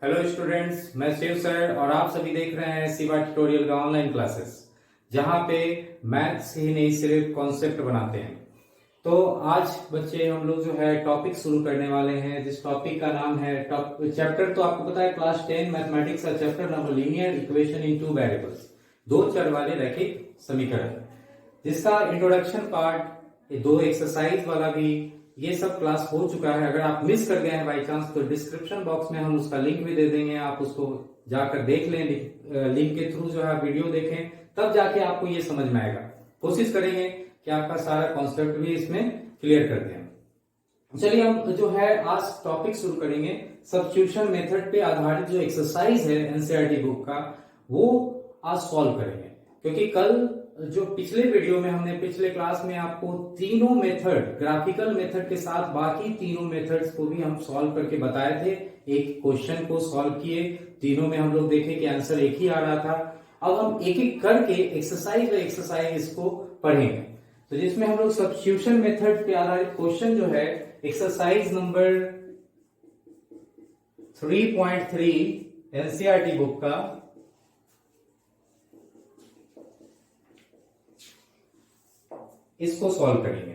Hello students, मैं Shiv sir और आप सभी देख रहे हैं शिवा ट्यूटोरियल का ऑनलाइन क्लासेस, जहां पे मैथ्स ही नहीं सिर्फ कॉन्सेप्ट बनाते हैं। तो आज बच्चे हम लोग जो है टॉपिक शुरू करने वाले हैं, जिस टॉपिक का नाम है चैप्टर तो आपको पता है क्लास 10 मैथमेटिक्स का chapter number linear equation in two variables, दो चर वाले रैखिक समीकरण, जिसका इंट्रोडक्शन पार्ट, ये दो एक्सरसाइज वाला भी, ये सब क्लास हो चुका है। अगर आप मिस कर गए हैं बाई चांस तो डिस्क्रिप्शन बॉक्स में हम उसका लिंक भी दे देंगे, आप उसको जाकर देख लें। लिंक के थ्रू जो है वीडियो देखें, तब जाके आपको ये समझ में आएगा। कोशिश करेंगे कि आपका सारा कॉन्सेप्ट भी इसमें क्लियर कर दें। चलिए हम जो है आज टॉपिक शुरू करेंगे। सब्स्टिट्यूशन मेथड पे आधारित जो एक्सरसाइज है एनसीईआरटी बुक का, वो आज सॉल्व करेंगे। क्योंकि कल जो पिछले वीडियो में हमने पिछले क्लास में आपको तीनों मेथड, ग्राफिकल मेथड के साथ बाकी तीनों मेथड्स को भी हम सॉल्व करके बताए थे। एक क्वेश्चन को सॉल्व किए, तीनों में हम लोग देखे कि आंसर एक ही आ रहा था। अब हम एक एक करके एक्सरसाइज बाय एक्सरसाइज इसको पढ़ेंगे। तो जिसमें हम लोग सब्स्टिट्यूशन मेथड पे आधारित क्वेश्चन जो है एक्सरसाइज नंबर 3.3 एनसीईआरटी बुक का, इसको सॉल्व करेंगे।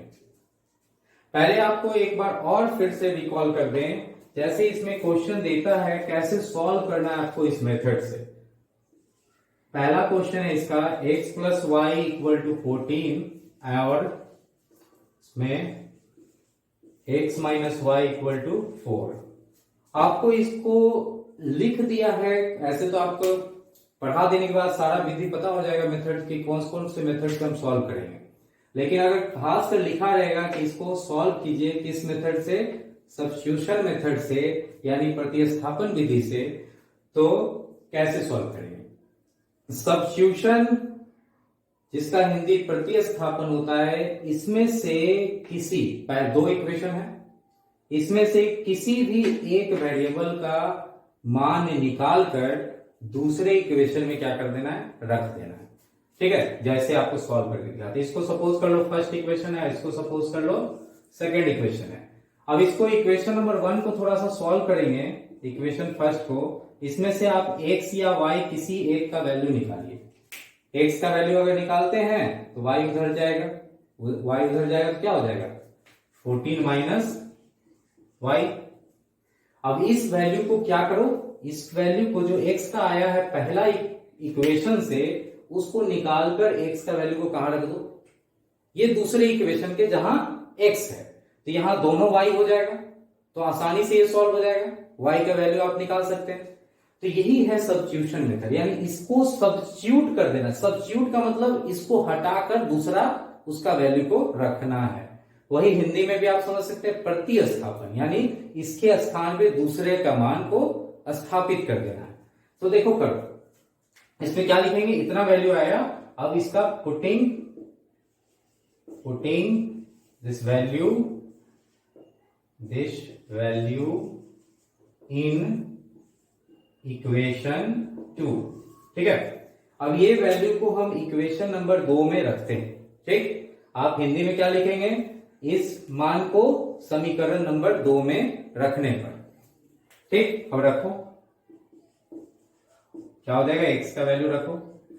पहले आपको एक बार और फिर से रिकॉल कर दें, जैसे इसमें क्वेश्चन देता है कैसे सॉल्व करना है आपको इस मेथड से। पहला क्वेश्चन है इसका x plus Y equal to 14 और इसमें x minus Y equal to 4। आपको इसको लिख दिया है, ऐसे तो आपको पढ़ा देने के बाद सारा विधि पता हो जाएगा मेथड की, कौन कौन से मेथड से हम सॉल्व करेंगे। लेकिन अगर खास कर लिखा रहेगा कि इसको सॉल्व कीजिए किस मेथड से, सब्स्टिट्यूशन मेथड से, यानी प्रतिस्थापन विधि से, तो कैसे सॉल्व करेंगे। सब्स्टिट्यूशन, जिसका हिंदी प्रतिस्थापन होता है, इसमें से किसी, दो इक्वेशन है, इसमें से किसी भी एक वेरिएबल का मान निकालकर दूसरे इक्वेशन में क्या कर देना है, रख देना है। ठीक है, जैसे आपको सॉल्व करके दिखाते। इसको सपोज कर लो फर्स्ट इक्वेशन है, इसको सपोज कर लो सेकंड इक्वेशन है। अब इसको इक्वेशन नंबर 1 को थोड़ा सा सॉल्व करेंगे, इक्वेशन फर्स्ट को। इसमें से आप x या y किसी एक का वैल्यू निकालिए। x का वैल्यू अगर निकालते हैं तो y उधर जाएगा, y उधर जाएगा तो क्या हो जाएगा 14 माइनस y। अब इस वैल्यू को क्या करो, इस वैल्यू को जो x का आया है पहला इक्वेशन से, उसको निकालकर x का वैल्यू को कहां रख दो, ये दूसरे इक्वेशन के जहां x है, तो यहां दोनों y हो जाएगा, तो आसानी से ये सॉल्व हो जाएगा। y का वैल्यू आप निकाल सकते हैं। तो यही है सब्स्टिट्यूशन मेथड, यानी इसको सब्स्टिट्यूट कर देना। सब्स्टिट्यूट का मतलब इसको हटाकर दूसरा उसका वैल्यू को रखना है। वही हिंदी में भी आप समझ सकते हैं प्रतिस्थापन, यानी इसके स्थान पे दूसरे का मान को स्थापित कर देना है। तो देखो करो, इसमें क्या लिखेंगे, इतना वैल्यू आया। अब इसका putting this value in equation 2। ठीक है, अब ये वैल्यू को हम इक्वेशन नंबर 2 में रखते हैं। ठीक, आप हिंदी में क्या लिखेंगे, इस मान को समीकरण नंबर 2 में रखने पर। ठीक, अब रखो, क्या हो जाएगा, x का वैल्यू रखो,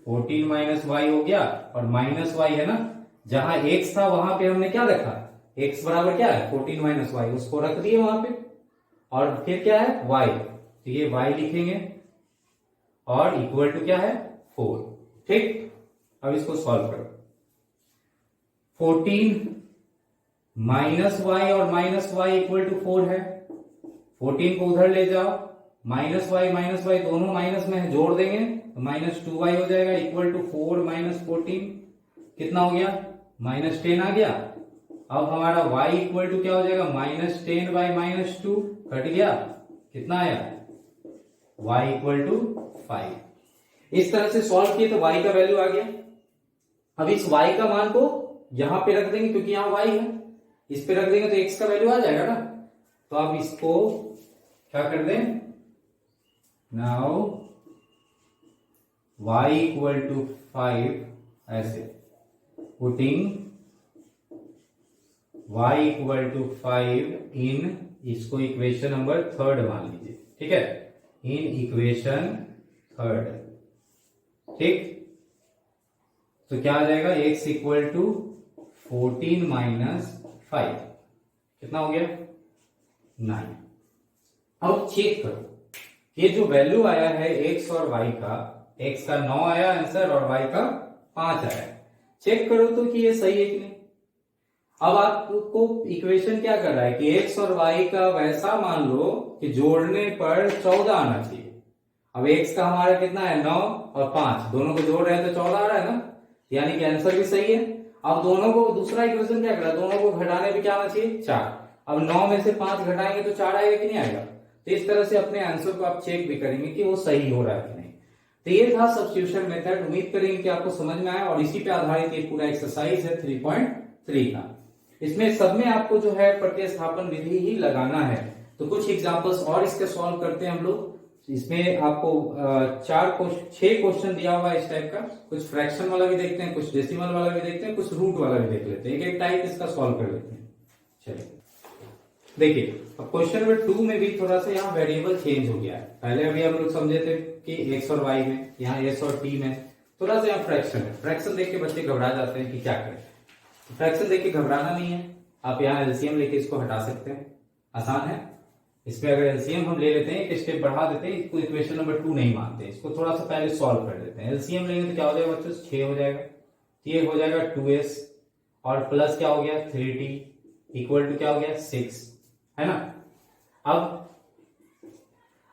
14 माइनस वाई हो गया, और माइनस वाई है ना, जहां x था वहां पे हमने क्या रखा, x बराबर क्या है 14 माइनस वाई, उसको रख दिए वहां पे। और फिर क्या है y, तो ये y लिखेंगे, और इक्वल टू क्या है 4। ठीक, अब इसको सॉल्व करो। 14 माइनस वाई और माइनस वाई इक्वल टू 4 है, 14 को उधर ले जाओ, माइनस वाई दोनों माइनस में है, जोड़ देंगे तो माइनस 2y हो जाएगा, इक्वल टू 4 माइनस 14 कितना हो गया, माइनस 10 आ गया। अब हमारा y इक्वल टू क्या हो जाएगा, माइनस 10 बाई माइनस 2 कट गया, कितना आया, y इक्वल टू 5। इस तरह से सॉल्व किए तो y का वैल्यू आ गया। अब इस y का मान को यहां पे रख देंगे, क्योंकि यहां y है, इस पे रख देंगे तो x का वैल्यू आ जाएगा ना। तो आप इसको क्या कर दें, नाउ y इक्वल टू 5, ऐसे पुटिंग y इक्वल टू 5 इन, इसको इक्वेशन नंबर 3 मान लीजिए। ठीक है, इन इक्वेशन थर्ड। ठीक, तो क्या आ जाएगा, x इक्वल टू 14 माइनस 5, कितना हो गया 9। अब चेक करो, ये जो वैल्यू आया है x और y का, x का 9 आया आंसर और y का 5 आया। चेक करो तो कि ये सही है कि नहीं। अब आपको इक्वेशन क्या कर रहा है कि x और y का वैसा मान लो कि जोड़ने पर 14 आना चाहिए। अब x का हमारा कितना है 9 और 5, दोनों को जोड़ रहे हैं तो 14 आ रहा है ना, यानी कि आंसर भी सही है। अब दोनों को, दूसरा इक्वेशन क्या कर रहा है, दोनों को घटाने पे क्या आना चाहिए 4। अब 9 में से 5 घटाएंगे तो 4 आएगा कि नहीं आएगा। तो इस तरह से अपने आंसर को आप चेक भी करेंगे कि वो सही हो रहा है कि नहीं। तो ये था सब्स्टिट्यूशन मेथड। उम्मीद करेंगे कि आपको समझ में आया और इसी पे आधारित ये पूरा एक्सरसाइज है 3.3 का। इसमें सब में आपको जो है प्रतिस्थापन विधि ही लगाना है। तो कुछ एग्जांपल्स और इसके सॉल्व करते हैं हम लोग। इसमें आपको 6 क्वेश्चन दिया हुआ है इस टाइप का। कुछ फ्रैक्शन वाला भी देखते हैं, कुछ डेसिमल वाला भी देखते हैं, कुछ रूट वाला भी देख लेते हैं। एक एक टाइप इसका सॉल्व कर लेते हैं। चलिए देखिए, अब क्वेश्चन नंबर 2 में भी थोड़ा सा यहाँ वेरिएबल चेंज हो गया है। पहले अभी हम लोग समझे थे कि x और y में, यहाँ s और t में थोड़ा सा यहाँ फ्रैक्शन है। फ्रैक्शन देख के बच्चे घबरा जाते हैं कि क्या करें। फ्रैक्शन देख के घबराना नहीं है, आप यहाँ एलसीएम लेके इसको हटा सकते हैं, आसान है। इसमें अगर एलसीएम हम ले लेते हैं, एक स्टेप बढ़ा देते हैं, इसको इक्वेशन नंबर 2 नहीं मानते, इसको थोड़ा सा पहले सॉल्व कर देते हैं। एलसीएम लेंगे तो क्या हो जाएगा बच्चों, 6 हो जाएगा, ये हो जाएगा 2s और प्लस क्या हो गया 3t इक्वल टू क्या हो गया 6, है ना।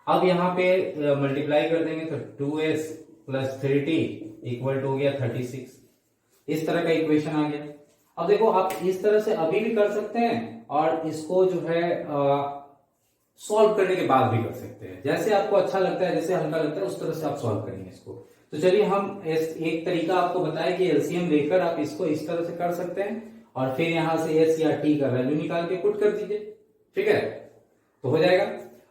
अब यहाँ पे मल्टीप्लाई कर देंगे तो 2s plus 3t equal to हो गया 36। इस तरह का इक्वेशन आ गया। अब देखो, आप इस तरह से अभी भी कर सकते हैं और इसको जो है सॉल्व करने के बाद भी कर सकते हैं। जैसे आपको अच्छा लगता है, जैसे हल्का लगता है, उस तरह से आप सॉल्व करेंगे इसको। तो चलिए हम एक तरीका आपको बताया कि एलसीएम लेकर आप इसको इस तरह से कर सकते हैं और फिर यहां से एस या टी का वैल्यू निकाल के पुट कर दीजिए, ठीक है, तो हो जाएगा।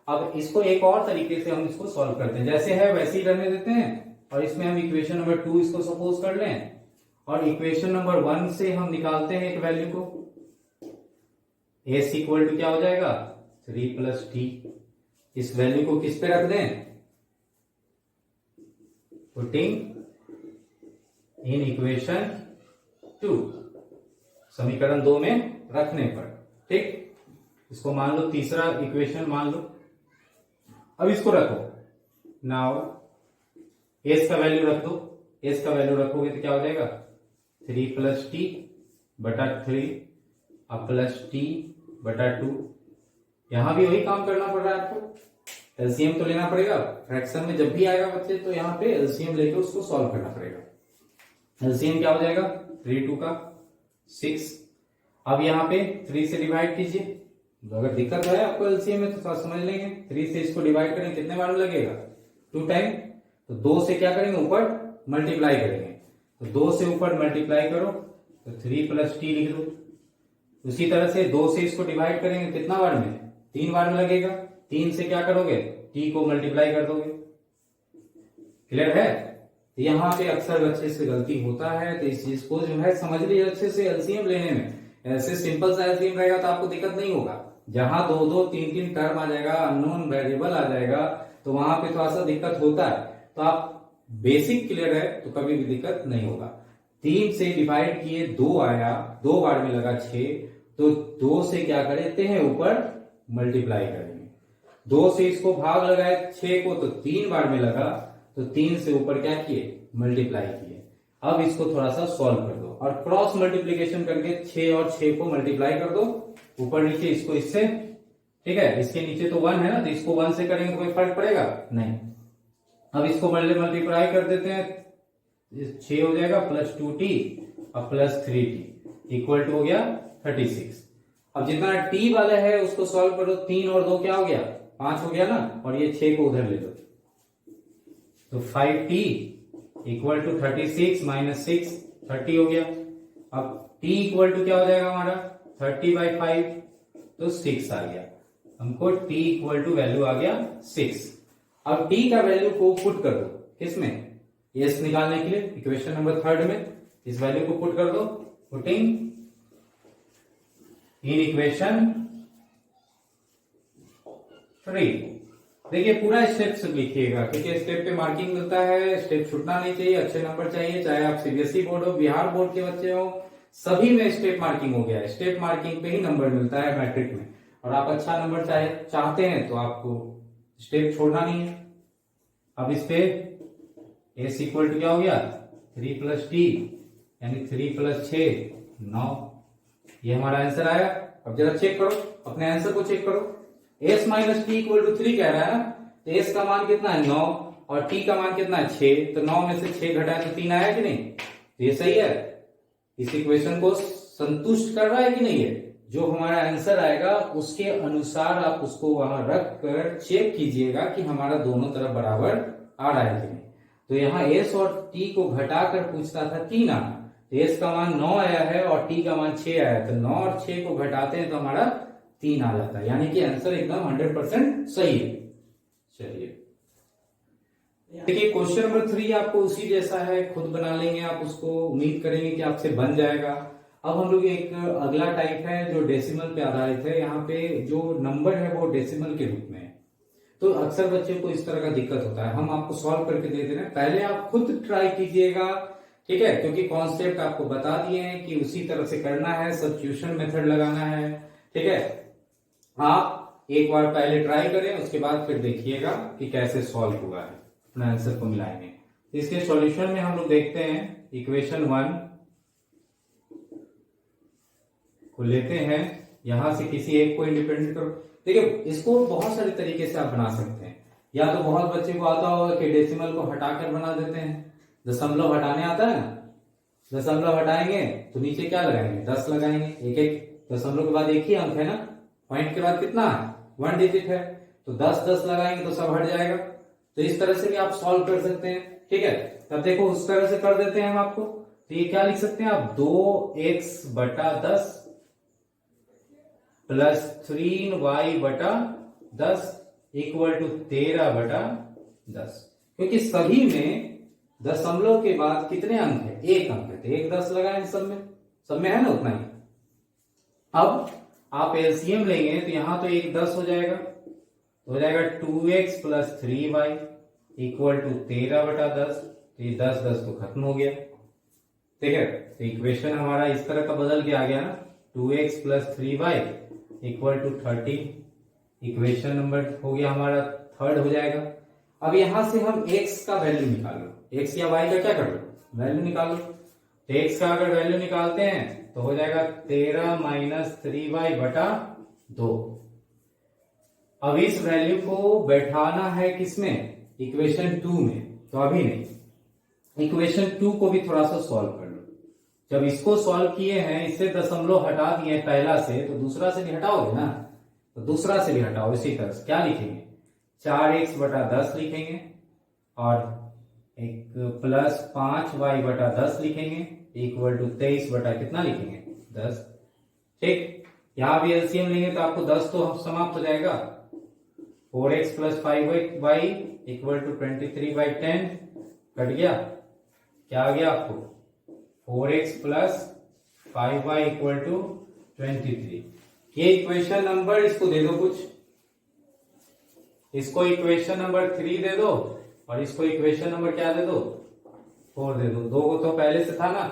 अब इसको एक और तरीके से हम इसको सॉल्व करते हैं, जैसे है वैसे ही रहने देते हैं और इसमें हम इक्वेशन नंबर 2 इसको सपोज कर लें और इक्वेशन नंबर 1 से हम निकालते हैं एक वैल्यू को। एस इक्वल टू क्या हो जाएगा 3 प्लस टी। इस वैल्यू को किस पे रख दें, पुटिंग इन इक्वेशन 2, समीकरण 2 में रखने पर, ठीक। इसको मान लो तीसरा इक्वेशन मान लो। अब इसको रखो, नाउ एस का वैल्यू रख दो। एस का वैल्यू रखोगे तो क्या हो जाएगा 3 प्लस टी बटा 3 अब प्लस टी बटा 2। यहां भी वही काम करना पड़ रहा है आपको, एलसीएम तो लेना पड़ेगा। फ्रैक्शन में जब भी आएगा बच्चे तो यहाँ पे एलसीएम लेके उसको सॉल्व करना पड़ेगा। एलसीएम क्या हो जाएगा 3 2 का 6। अब यहाँ पे 3 से डिवाइड कीजिए। अगर दिक्कत है आपको एलसीएम में तो थोड़ा समझ लेंगे। 3 से इसको डिवाइड करेंगे कितने बार में लगेगा 2 टाइम। तो 2 से क्या करेंगे ऊपर मल्टीप्लाई करेंगे, तो 2 से ऊपर मल्टीप्लाई करो तो 3 प्लस टी लिख दो। उसी तरह से 2 से इसको डिवाइड करेंगे कितना बार में 3 बार में लगेगा। 3 से क्या करोगे टी को मल्टीप्लाई कर दोगे। क्लियर है। यहाँ पे अक्सर बच्चे से गलती होता है, तो इस चीज को जो है समझ लीजिए अच्छे से। एलसीएम लेने में ऐसे सिंपल सा एलसीएम रहेगा तो आपको दिक्कत नहीं होगा। जहां 2 2 3 3 टर्म आ जाएगा, अननोन वेरिएबल आ जाएगा, तो वहां पे थोड़ा सा दिक्कत होता है। तो आप बेसिक क्लियर है तो कभी भी दिक्कत नहीं होगा। 3 से डिवाइड किए 2 आया, 2 बार में लगा 6, तो 2 से क्या करते हैं ऊपर मल्टीप्लाई करेंगे। 2 से इसको भाग लगाए 6 को तो 3 बार में लगा, तो 3 से ऊपर क्या किए मल्टीप्लाई किए। अब इसको थोड़ा सा सॉल्व कर दो और क्रॉस मल्टीप्लीकेशन करके 6 और 6 को मल्टीप्लाई कर दो ऊपर नीचे इसको इससे, ठीक है। इसके नीचे तो 1 है ना, तो इसको 1 से करेंगे तो कोई फर्क पड़ेगा नहीं। अब इसको मल्टीप्लाई कर देते हैं, 6 हो जाएगा प्लस 2t और प्लस 3t इक्वल टू हो गया 36। अब जितना t वाला है उसको सॉल्व करो, 3 और 2 क्या हो गया 5 हो गया ना, और ये 6 को उधर ले लो तो 5t इक्वल टू 36 माइनस 6 30 हो गया। अब t इक्वल टू क्या हो जाएगा हमारा 30/5 तो 6 आ गया। हमको t इक्वल टू वैल्यू आ गया 6। अब t का वैल्यू को पुट कर दो किसमें, s निकालने के लिए इक्वेशन नंबर 3 में इस वैल्यू को पुट कर दो। पुटिंग इन इक्वेशन 3 देखिए पूरा स्टेप से लिखिएगा, क्योंकि स्टेप पे मार्किंग मिलता है, स्टेप छूटना नहीं चाहिए, अच्छे नंबर चाहिए, चाहे आप सीबीएसई बोर्ड हो, बिहार बोर्ड के बच्चे हो, सभी में स्टेप मार्किंग हो गया है। स्टेप मार्किंग पे ही नंबर मिलता है मैट्रिक में, और आप अच्छा नंबर चाहते हैं तो आपको स्टेप छोड़ना नहीं है। अब इस पे एस इक्वल टू क्या हो गया, 3 प्लस टी, यानी 3 प्लस 6 9, ये हमारा आंसर आया। अब जरा चेक करो, अपने आंसर को चेक करो। S minus T equal to 3 कह रहा है ना, तो एस का मान कितना है 9 और टी का मान कितना है 6, तो 9 में से 6 घटाए तो 3 आया कि नहीं, तो ये सही है। इस इक्वेशन को संतुष्ट कर रहा है कि नहीं है, जो हमारा आंसर आएगा उसके अनुसार आप उसको वहां रख कर चेक कीजिएगा कि हमारा दोनों तरफ बराबर आ रहा है कि नहीं। तो यहाँ एस और टी को घटाकर पूछता था 3 आना, तो एस का मान 9 आया है और टी का मान 6 आया, तो 9 और 6 को घटाते हैं तो हमारा 3 आ जाता है, यानी कि आंसर एकदम 100% सही है। चलिए देखिए क्वेश्चन नंबर 3 आपको उसी जैसा है, खुद बना लेंगे आप उसको, उम्मीद करेंगे कि आपसे बन जाएगा। अब हम लोग एक अगला टाइप है जो डेसिमल पे आधारित है, यहाँ पे जो नंबर है वो डेसिमल के रूप में है, तो अक्सर बच्चों को इस तरह का दिक्कत होता है। हम आपको सॉल्व करके दे दे रहे हैं, पहले आप खुद ट्राई कीजिएगा, ठीक है, क्योंकि कॉन्सेप्ट आपको बता दिए हैं कि उसी तरह से करना है, सब्स्टिट्यूशन मेथड लगाना है, ठीक है। आप एक बार पहले ट्राई करें, उसके बाद फिर देखिएगा कि कैसे सॉल्व हुआ है, अपने आंसर को मिलाएंगे। इसके सॉल्यूशन में हम लोग देखते हैं, इक्वेशन 1 को लेते हैं, यहां से किसी एक को इंडिपेंडेंट करो। देखिए इसको बहुत सारे तरीके से आप बना सकते हैं, या तो बहुत बच्चे को आता होगा कि डेसिमल को हटाकर बना देते हैं, दशमलव हटाने आता है ना, दशमलव हटाएंगे तो नीचे क्या लगाएंगे 10 लगाएंगे, एक एक दशमलव के बाद एक ही अंक है ना, पॉइंट के बाद कितना है 1 डिजिट है, तो 10 10 लगाएंगे तो सब हट जाएगा। तो इस तरह से भी आप सॉल्व कर सकते हैं, ठीक है। तब देखो उस तरह से कर देते हैं हम आपको, तो ये क्या लिख सकते हैं आप, 2x बटा 10 प्लस 3y बटा 10 इक्वल टू 13 बटा 10, क्योंकि सभी में दशमलव के बाद कितने अंक है, एक अंक है, तो एक 10 लगाएंगे, सब में है ना उतना ही। अब आप एलसीएम लेंगे तो यहां तो एक 10 हो जाएगा, तो हो जाएगा 2x plus 3y equal to 13 बटा 10, तो ये 10 10 तो खत्म हो गया, ठीक है। तो इक्वेशन हमारा इस तरह का बदल के आ गया ना, 2x plus 3y equal to 30, equation number हो गया हमारा थर्ड हो जाएगा। अब यहां से हम x का वैल्यू निकालो, x या y का क्या कर लो, वैल्यू निकालो। तो x का अगर वैल्यू निकालते हैं तो हो जाएगा 13 माइनस 3y बटा 2। अब इस वैल्यू को बैठाना है किसमें, इक्वेशन 2 में, तो अभी नहीं, इक्वेशन 2 को भी थोड़ा सा सॉल्व कर लो। जब इसको सॉल्व किए हैं, इससे दशमलव हटा दिए पहला से, तो दूसरा से भी हटाओगे ना, तो दूसरा से भी हटाओ। इसी तरह से क्या लिखेंगे, 4x बटा 10 लिखेंगे, और एक प्लस 5y बटा 10 लिखेंगे, इक्वल टू 23 बटा कितना लिखेंगे 10, ठीक। यहां भी एलसीएम लेंगे तो आपको 10 तो समाप्त हो जाएगा, 4x plus 5y equal to 23/10 cut गया, क्या आ गया आपको 4x plus 5y equal to 23। ये इक्वेशन नंबर, इसको दे दो कुछ, इसको इक्वेशन नंबर 3 दे दो, और इसको इक्वेशन नंबर क्या दे दो 4 दे दो, दो को तो पहले से था ना,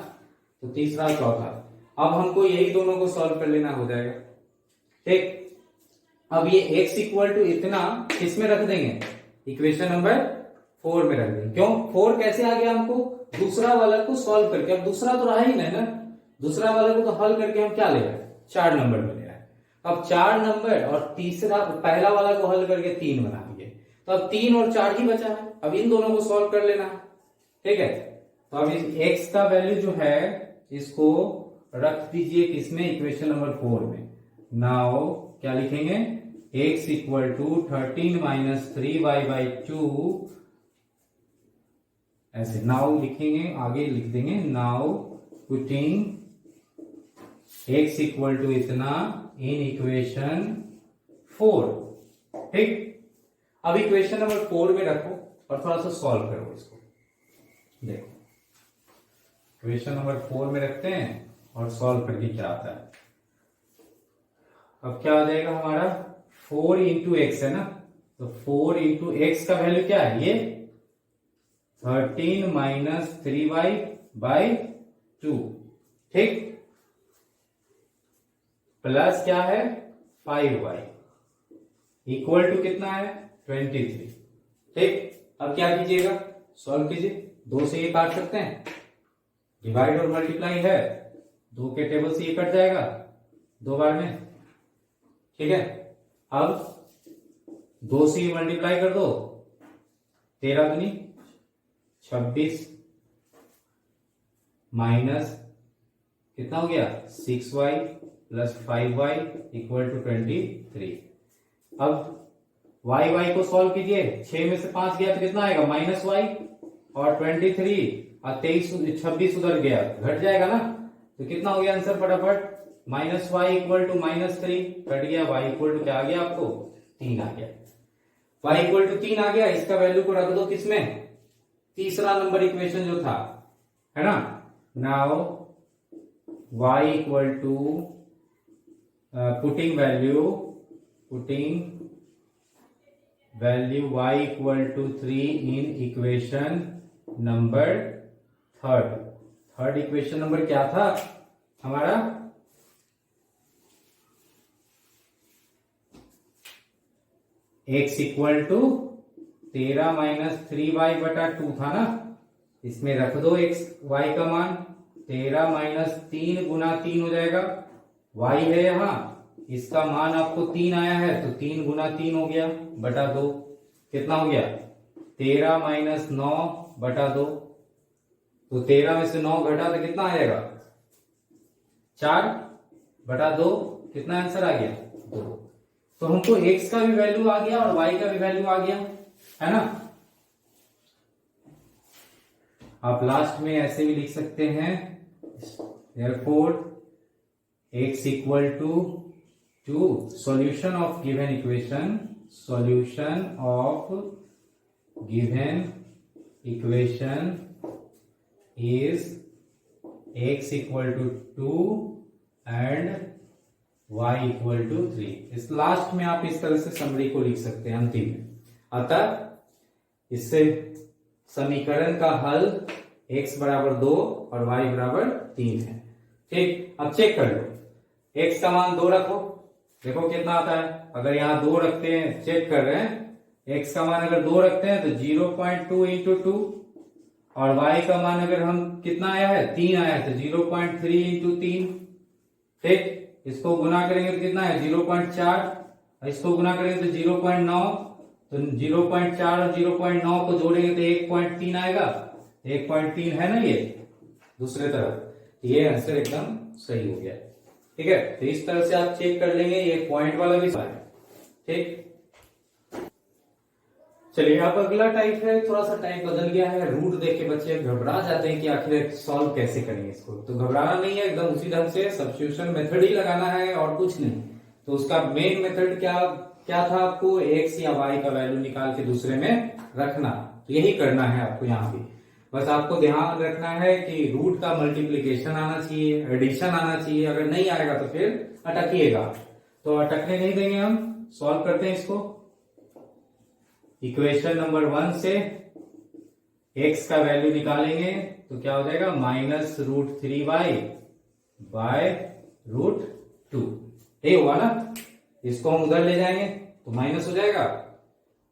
तो तीसरा चौथा। अब हमको यही दोनों को सॉल्व कर लेना, हो जाएगा, ठीक। अब ये x इक्वल टू इतना किसमें रख देंगे, इक्वेशन नंबर 4 में रख देंगे। क्यों 4 कैसे आ गया हमको, दूसरा वाला को सॉल्व करके, अब दूसरा तो रहा ही नहीं ना, दूसरा वाला को तो हल करके हम क्या ले रहे हैं 4 नंबर में ले रहे हैं। अब 4 नंबर और तीसरा पहला वाला को हल करके 3 बना दिए, तो अब 3 और 4 ही बचा है, अब इन दोनों को सॉल्व कर लेना है, ठीक है। तो अब इस x का वैल्यू जो है इसको रख दीजिए किसमें, इक्वेशन नंबर 4 में। नाउ क्या लिखेंगे, x equal to 13 minus 3y/2, ऐसे नाउ लिखेंगे, आगे लिख देंगे, now putting x equal to इतना इन इक्वेशन 4, ठीक। अब इक्वेशन नंबर 4 में रखो और थोड़ा सा सॉल्व करो इसको, देखो इक्वेशन नंबर 4 में रखते हैं और सॉल्व करके क्या आता है। अब क्या आ जाएगा हमारा 4 इंटू एक्स है ना, तो 4 इंटू एक्स का वैल्यू क्या है, ये 13 माइनस 3y बाई 2, ठीक, प्लस क्या है 5y इक्वल टू कितना है 23, ठीक। अब क्या कीजिएगा, सॉल्व कीजिए। 2 से ये काट सकते हैं, डिवाइड और मल्टीप्लाई है, 2 के टेबल से ये कट जाएगा 2 बार में, ठीक है। अब 2 से मल्टीप्लाई कर दो, 13 दूनी 26 माइनस कितना हो गया 6y plus 5y equal to 23। अब y को सॉल्व कीजिए, 6 में से 5 गया तो कितना आएगा माइनस y, और 23 और 26 उधर गया घट जाएगा ना, तो कितना हो गया आंसर फटाफट, minus y equal to -3 cut गया, y इक्वल टू क्या आ गया आपको 3 आ गया, y इक्वल टू 3 आ गया। इसका वैल्यू को रख दो किसमें, तीसरा नंबर इक्वेशन जो था, है ना। Now y equal to putting value y equal to 3 in equation number third equation number क्या था हमारा, x equal to 13 minus 3y बटा 2 था ना, इसमें रख दो x y का मान, 13 माइनस 3 गुना 3 हो जाएगा, y है यहां, इसका मान आपको 3 आया है तो 3 गुना 3 हो गया बटा 2, कितना हो गया 13 माइनस 9 बटा 2, तो 13 में से 9 घटा तो कितना आएगा 4 बटा 2, कितना आंसर आ गया 2। तो हमको x का भी वैल्यू आ गया और y का भी वैल्यू आ गया, है ना। आप लास्ट में ऐसे भी लिख सकते हैं, therefore x equal to solution of given equation is x equal to 2 and y equal to 3। इस लास्ट में आप इस तरह से समरी को लिख सकते हैं अंतिम में। अतः इससे समीकरण का हल x बराबर 2 और y बराबर 3 है, ठीक। अब चेक कर लो, x का मान 2 रखो, देखो कितना आता है। अगर यहाँ 2 रखते हैं, चेक कर रहे हैं, x का मान अगर 2 रखते हैं तो 0.2 इंटू 2, और y का मान अगर हम कितना आया है 3 आया है तो 0.3 इंटू 3, ठीक। इसको गुना करेंगे तो कितना है 0.4, इसको गुना करेंगे तो 0.9, तो 0.4 और 0.9 को जोड़ेंगे तो 1.3 आएगा, 1.3 है ना ये दूसरे तरफ, ये आंसर एकदम सही हो गया, ठीक है। तो इस तरह से आप चेक कर लेंगे, ये पॉइंट वाला भी है, ठीक। चलिए अब अगला टाइप है, थोड़ा सा टाइप बदल गया है, रूट देख के बच्चे घबरा जाते हैं कि आखिर सॉल्व कैसे करेंगे इसको। तो घबराना नहीं है, एकदम उसी ढंग से सब्स्टिट्यूशन मेथड ही लगाना है और कुछ नहीं। तो उसका मेन मेथड क्या था, आपको x या y का वैल्यू निकाल के दूसरे में रखना, तो यही करना है आपको यहाँ भी। बस आपको ध्यान रखना है कि रूट का मल्टीप्लीकेशन आना चाहिए, एडिशन आना चाहिए, अगर नहीं आएगा तो फिर अटकिएगा। तो अटकने नहीं देंगे, हम सॉल्व करते हैं इसको। इक्वेशन नंबर 1 से x का वैल्यू निकालेंगे तो क्या हो जाएगा -√3y बाय √2, ये हुआ ना। इसको हम उधर ले जाएंगे तो माइनस हो जाएगा,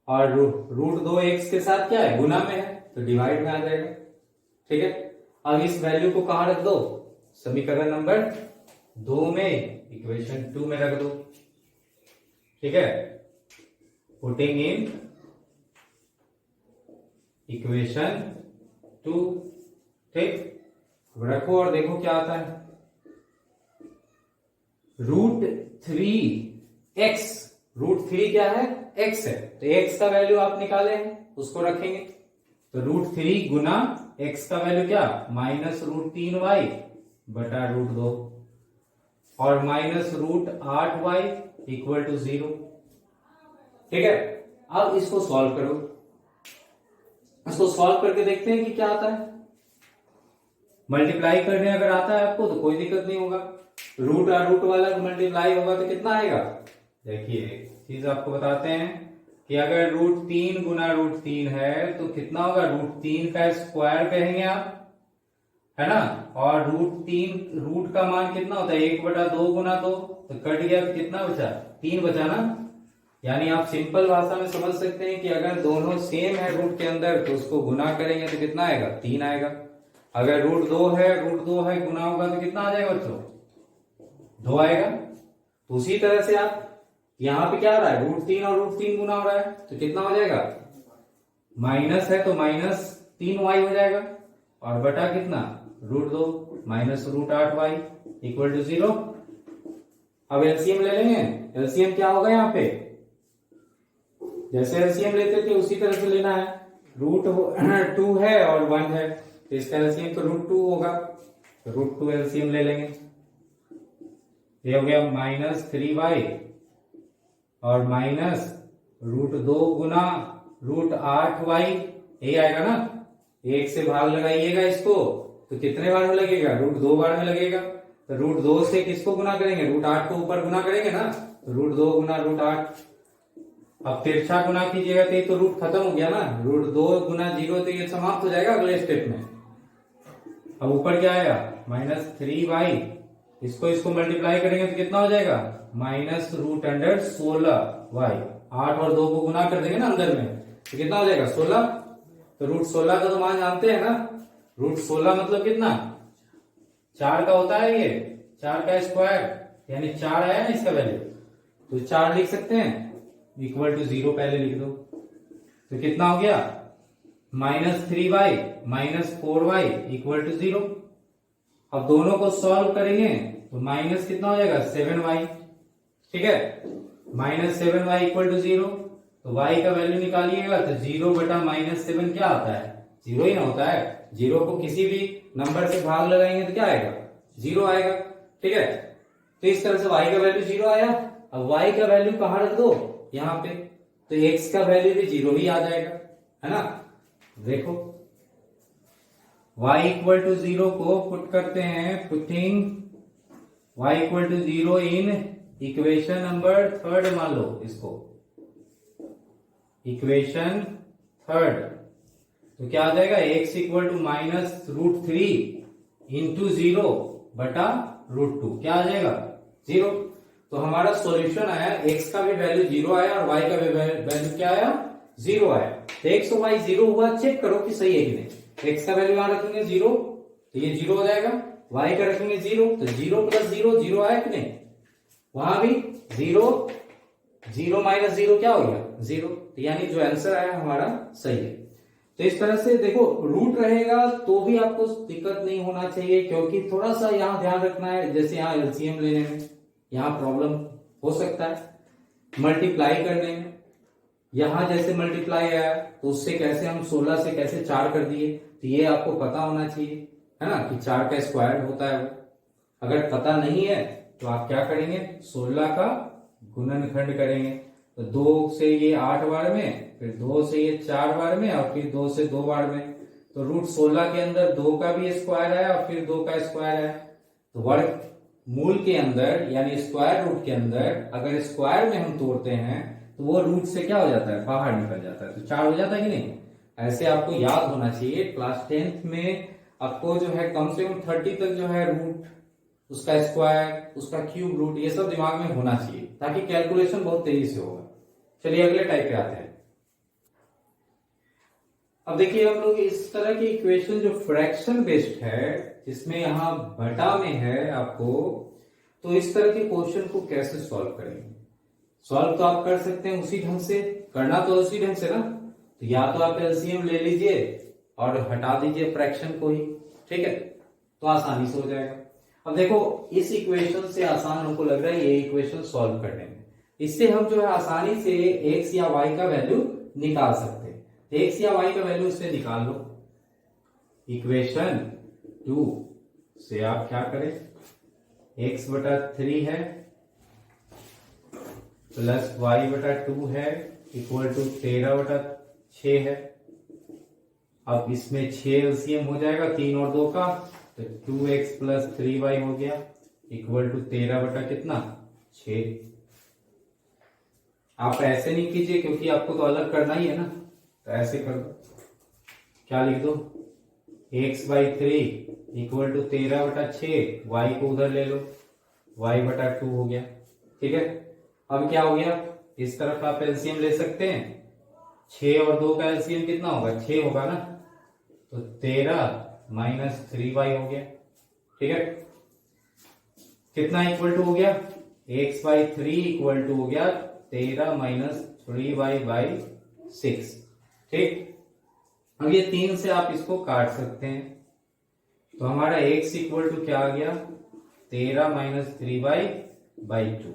और √2x के साथ क्या है गुना में है तो डिवाइड में आ जाएगा, ठीक है। अब इस वैल्यू को कहां रख दो, समीकरण नंबर 2 में, इक्वेशन 2 में रख दो, ठीक है। पुटिंग इन इक्वेशन 2, ठीक, रखो और देखो क्या आता है। √3x, √3 क्या है x है, तो x का वैल्यू आप निकाले उसको रखेंगे, तो √3 गुना x का वैल्यू क्या -√3y बटा √2, और -√8y इक्वल टू 0, ठीक है। अब इसको सॉल्व करो, इसको सॉल्व करके देखते हैं कि क्या आता है। मल्टीप्लाई करने अगर आता है आपको तो कोई दिक्कत नहीं होगा, रूट और रूट वाला मल्टीप्लाई होगा तो कितना आएगा। देखिए एक चीज आपको बताते हैं, कि अगर √3 गुना √3 है तो कितना होगा, √3 का स्क्वायर कहेंगे आप, है ना। और रूट का मान कितना होता है, 1/2 गुना 2, तो कट गया तो कितना बचा, 3 बचा ना। यानी आप सिंपल भाषा में समझ सकते हैं कि अगर दोनों सेम है रूट के अंदर तो उसको गुना करेंगे तो कितना आएगा, 3 आएगा। अगर √2 है गुना होगा तो कितना आ जाएगा बच्चों, 2 आएगा। तो उसी तरह से आप यहाँ पे क्या हो रहा है, √3 और √3 गुना हो रहा है तो कितना हो जाएगा, माइनस है तो -3y हो जाएगा, और बटा कितना, √2 -√8y इक्वल टू 0। अब एलसीएम ले लेंगे। एलसीएम क्या होगा यहाँ पे, जैसे एलसीएम लेते थे उसी तरह से लेना है। √2 है और 1 है तो इसका एलसीएम तो √2 होगा, तो √2 एलसीएम ले लेंगे। ये हो गया -3y और -√2 गुना √8y, ये आएगा ना। 1 से भाग लगाइएगा इसको तो कितने बार में लगेगा, √2 बार में लगेगा। तो √2 से किसको गुना करेंगे, √8 को ऊपर गुना करेंगे ना, तो √2 गुना √8। अब तिरछा गुना कीजिएगा तो ये तो रूट खत्म हो गया ना, √2 गुना 0 तो ये समाप्त हो जाएगा अगले स्टेप में। अब ऊपर क्या आएगा, -3y, इसको मल्टीप्लाई करेंगे तो कितना हो जाएगा, -√16y। 8 और 2 को गुना कर देंगे ना अंदर में तो कितना हो जाएगा, 16। तो √16 का तो मान जानते हैं ना, √16 मतलब कितना, 4 का होता है, ये 4 का स्क्वायर, यानी 4 आया ना इसका वैल्यू, तो 4 लिख सकते हैं, इक्वल टू 0 पहले लिख दो। तो कितना हो गया, -3y -4y इक्वल टू 0। अब दोनों को सॉल्व करेंगे तो माइनस कितना हो जाएगा, 7y, ठीक है। -7y इक्वल टू 0, तो y का वैल्यू निकालिएगा तो 0/-7 क्या आता है, 0 ही ना होता है। 0 को किसी भी नंबर से भाग लगाएंगे तो क्या आएगा, 0 आएगा, ठीक है। तो इस तरह से y का वैल्यू 0 आया। अब y का वैल्यू कहाँ रख दो, यहाँ पे, तो x का वैल्यू भी 0 ही आ जाएगा, है ना। देखो y इक्वल टू 0 को पुट करते हैं, putting y equal to 0 in equation number 3 मान लो इसको, इक्वेशन 3, तो क्या आ जाएगा, x इक्वल टू -√3 इंटू 0/√2, क्या आ जाएगा, 0। तो हमारा सॉल्यूशन आया, x का भी वैल्यू 0 आया और y का भी वैल्यू क्या आया, 0 आया। तो x और y 0 हुआ, चेक करो कि सही है कि नहीं। x का वैल्यू यहां रखेंगे 0 तो ये 0 हो जाएगा, y का रखेंगे 0 तो 0 + 0 0 आया कि नहीं, वहां भी 0 0 - 0 क्या हो गया, 0। तो यानी जो आंसर आया हमारा सही है। तो इस तरह से देखो, रूट रहेगा तो भी आपको दिक्कत नहीं होना चाहिए, क्योंकि थोड़ा सा यहाँ ध्यान रखना है, जैसे यहाँ एलसीएम लेने में यहाँ प्रॉब्लम हो सकता है, मल्टीप्लाई करने में यहां जैसे मल्टीप्लाई आया तो उससे कैसे हम 16 से कैसे 4 कर दिए, तो ये आपको पता होना चाहिए, है ना, कि 4 का स्क्वायर होता है वो। अगर पता नहीं है तो आप क्या करेंगे, 16 का गुणनखंड करेंगे, तो 2 से ये 8 बार में, फिर 2 से ये 4 बार में, और फिर 2 से 2 बार में। तो √16 के अंदर 2 का भी स्क्वायर आया और फिर 2 का स्क्वायर आया। तो वर्ग मूल के अंदर यानी स्क्वायर रूट के अंदर अगर स्क्वायर में हम तोड़ते हैं तो वो रूट से क्या हो जाता है, बाहर निकल जाता है, तो 4 हो जाता है कि नहीं। ऐसे आपको याद होना चाहिए। क्लास 10th में आपको जो है कम से कम 30 तक जो है रूट, उसका स्क्वायर, उसका क्यूब रूट, ये सब दिमाग में होना चाहिए, ताकि कैलकुलेशन बहुत तेजी से होगा। चलिए अगले टाइप पे आते हैं। अब देखिए हम लोग इस तरह की इक्वेशन जो फ्रैक्शन बेस्ड है, जिसमें यहां बटा में है आपको, तो इस तरह के क्वेश्चन को कैसे सॉल्व करेंगे। सॉल्व तो आप कर सकते हैं उसी ढंग से, करना तो उसी ढंग से ना। तो या तो आप एलसीएम ले लीजिए और हटा दीजिए फ्रैक्शन को ही, ठीक है, तो आसानी से हो जाएगा। अब देखो इस इक्वेशन से आसान हमको लग रहा है ये इक्वेशन सॉल्व करने में। इससे हम जो है आसानी से x या y का वैल्यू निकाल सकते हैं। तो x या y का वैल्यू इससे निकाल लो। इक्वेशन 2 से आप क्या करें, x/3 है प्लस y/2 है इक्वल टू 13/6 है। अब इसमें 6 एलसीएम हो जाएगा 3 और 2 का, तो 2x + 3y हो गया इक्वल टू 13 बटा कितना 6। आप ऐसे नहीं कीजिए क्योंकि आपको तो अलग करना ही है ना, तो ऐसे कर दो। क्या लिख दो, x/3 इक्वल टू 13/6, y को उधर ले लो, y/2 हो गया। ठीक है, अब क्या हो गया, इस तरफ आप एलसीएम ले सकते हैं, 6 और 2 का एलसीएम कितना होगा, 6 होगा ना, तो 13 - 3y हो गया। ठीक है, कितना इक्वल टू हो गया, x/3 इक्वल टू हो गया 13 - 3y/6। ठीक, अब ये 3 से आप इसको काट सकते हैं, तो हमारा x इक्वल टू क्या आ गया, 13 - 3y/2।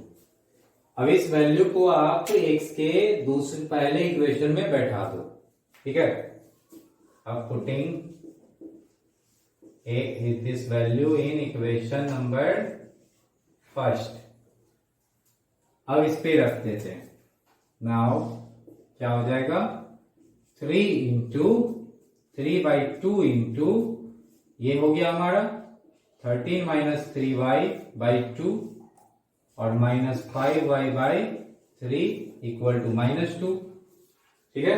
अब इस वैल्यू को आप x के दूसरे पहले इक्वेशन में बैठा दो। ठीक है, अब putting this value in equation number first, अब इस पे रख देते हैं। नाउ क्या हो जाएगा, 3/2 इंटू ये हो गया हमारा 13 - 3y/2 और -5y/3 इक्वल टू -2। ठीक है,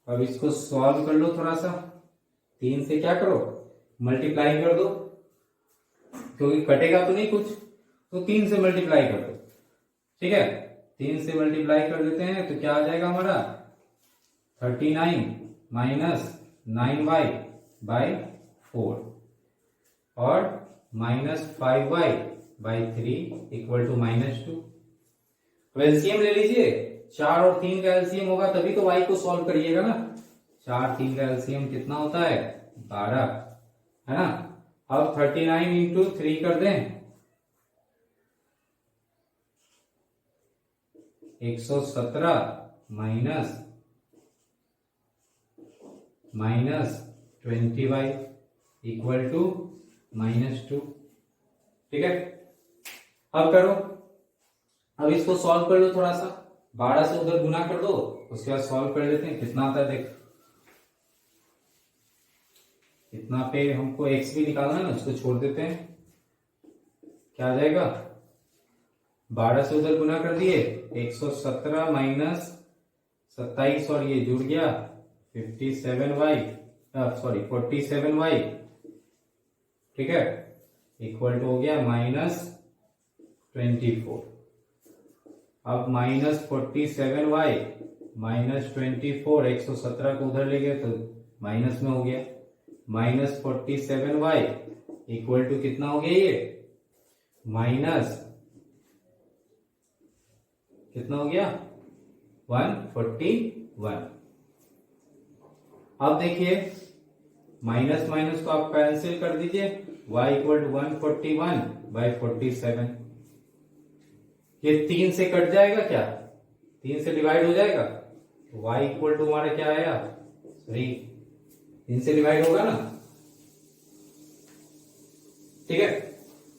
अब इसको सॉल्व कर लो थोड़ा सा, 3 से क्या करो, मल्टीप्लाई कर दो, क्योंकि कटेगा तो नहीं कुछ, तो 3 से मल्टीप्लाई कर दो। ठीक है, 3 से मल्टीप्लाई कर देते हैं तो क्या आ जाएगा हमारा, 39 - 9y/4 और -5y/3 इक्वल टू -2। एलसीएम ले लीजिए, 4 और 3 का एलसीएम होगा तभी तो y को सॉल्व करिएगा ना। 4 3 का एलसीएम कितना होता है, 12 है ना। अब 39 इंटू 3 कर दें, 117 माइनस 20y इक्वल टू -2। ठीक है, अब करो, अब इसको सॉल्व कर लो थोड़ा सा, 12 से उधर गुना कर दो, उसके बाद सॉल्व कर लेते हैं कितना आता है। देख, इतना पे हमको x भी निकालना है ना, उसको छोड़ देते हैं, क्या आ जाएगा, 12 से उधर गुना कर दिए, 117 माइनस 27 और ये जुड़ गया 47y। ठीक है, इक्वल टू हो गया -24। अब -47y -24, 117 को उधर ले गए तो माइनस में हो गया, -47y इक्वल टू कितना हो गया, ये माइनस कितना हो गया, 141। अब देखिए, माइनस माइनस को आप कैंसिल कर दीजिए, y इक्वल टू 141/47। ये 3 से कट जाएगा क्या, 3 से डिवाइड हो जाएगा, तो y इक्वल टू हमारा क्या आया, 3, 3 से डिवाइड होगा ना। ठीक है,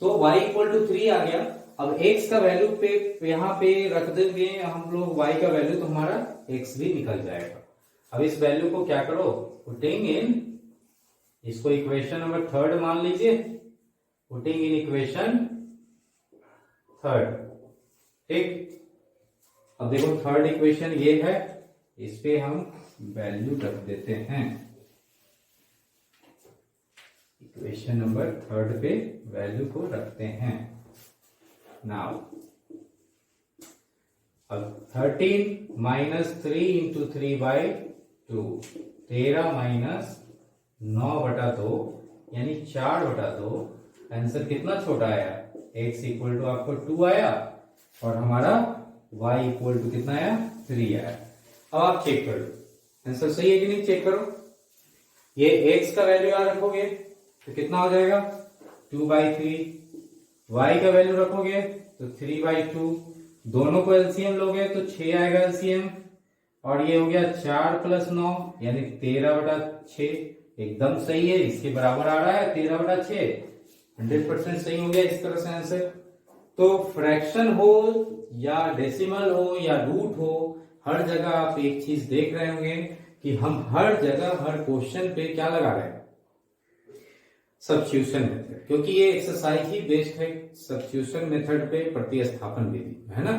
तो y इक्वल टू 3 आ गया। अब x का वैल्यू पे यहां पे रख देंगे हम लोग y का वैल्यू, तो हमारा x भी निकल जाएगा। अब इस वैल्यू को क्या करो, पुटिंग इन, इसको इक्वेशन नंबर 3 मान लीजिए, पुटिंग इन इक्वेशन 3। ठीक, अब देखो 3rd इक्वेशन ये है, इस पे हम वैल्यू रख देते हैं, इक्वेशन नंबर 3 पे वैल्यू को रखते हैं। नाउ अब 13 माइनस 3 इंटू 3/2, 13 माइनस 9/2 यानी 4/2। आंसर कितना छोटा आया, x इक्वल टू आपको 2 आया और हमारा y इक्वल टू कितना आया, 3 आया। अब आप चेक कर लो आंसर सही है कि नहीं, चेक करो। ये x का वैल्यू यहां रखोगे तो कितना हो जाएगा, 2/3, y का वैल्यू रखोगे तो 3/2, दोनों को एलसीएम लोगे तो 6 आएगा एलसीएम, और ये हो गया 4 + 9 यानी 13/6। एकदम सही है, इसके बराबर आ रहा है 13/6, 100% सही हो गया इस तरह से आंसर। तो फ्रैक्शन हो या डेसिमल हो या रूट हो, हर जगह आप एक चीज देख रहे होंगे कि हम हर जगह हर क्वेश्चन पे क्या लगा रहे हैं, सब्स्टिट्यूशन मेथड, क्योंकि ये एक्सरसाइज ही बेस्ड है सब्स्टिट्यूशन मेथड पे, प्रतिस्थापन विधि है ना।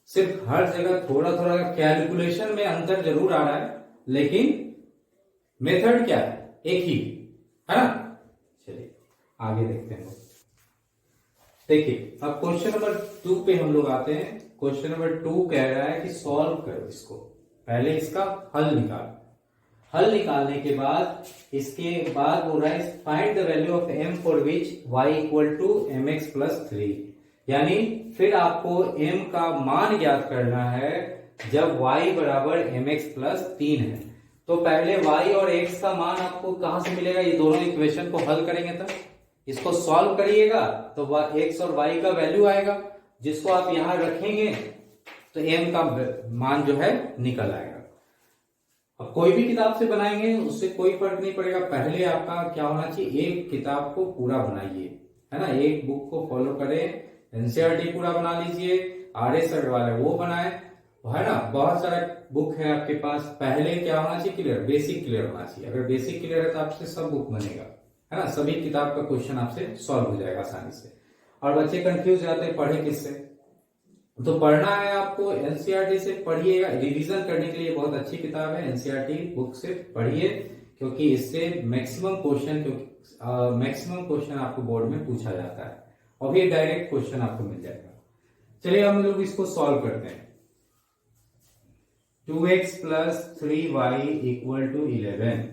सिर्फ हर जगह थोड़ा थोड़ा कैलकुलेशन में अंतर जरूर आ रहा है, लेकिन मेथड क्या है, एक ही है ना। चलिए आगे देखते हैं। देखिए अब क्वेश्चन नंबर 2 पे हम लोग आते हैं। क्वेश्चन नंबर 2 कह रहा है कि सॉल्व करो इसको, पहले इसका हल निकाल। हल निकालने के बाद इसके बाद बोल रहा है find the value of m for which y equal to mx plus 3। यानी फिर आपको m का मान ज्ञात करना है जब y बराबर mx प्लस 3 है। तो पहले y और x का मान आपको कहां से मिलेगा, ये दोनों इक्वेशन को हल करेंगे तब। इसको सॉल्व करिएगा तो x और y का वैल्यू आएगा, जिसको आप यहां रखेंगे तो m का मान जो है निकल आएगा। अब कोई भी किताब से बनाएंगे उससे कोई फर्क नहीं पड़ेगा, पहले आपका क्या होना चाहिए, एक किताब को पूरा बनाइए, है ना। एक बुक को फॉलो करें, एनसीईआरटी पूरा बना लीजिए, आरए सर वाले वो बनाए, है ना। बहुत सारा बुक है आपके पास, पहले क्या होना चाहिए, क्लियर, बेसिक क्लियर होना चाहिए। अगर बेसिक क्लियर है तो आपसे सब बुक बनेगा, है ना। सभी किताब का क्वेश्चन आपसे सॉल्व हो जाएगा आसानी से। और बच्चे कंफ्यूज जाते हैं पढ़े किससे, तो पढ़ना है आपको एनसीईआरटी से पढ़िएगा। रिवीजन करने के लिए बहुत अच्छी किताब है, एनसीईआरटी बुक से पढ़िए, क्योंकि इससे मैक्सिमम क्वेश्चन आपको बोर्ड में पूछा जाता है और ये डायरेक्ट क्वेश्चन आपको मिल जाएगा। चलिए हम लोग इसको सॉल्व करते हैं। 2x plus 3y equal to 11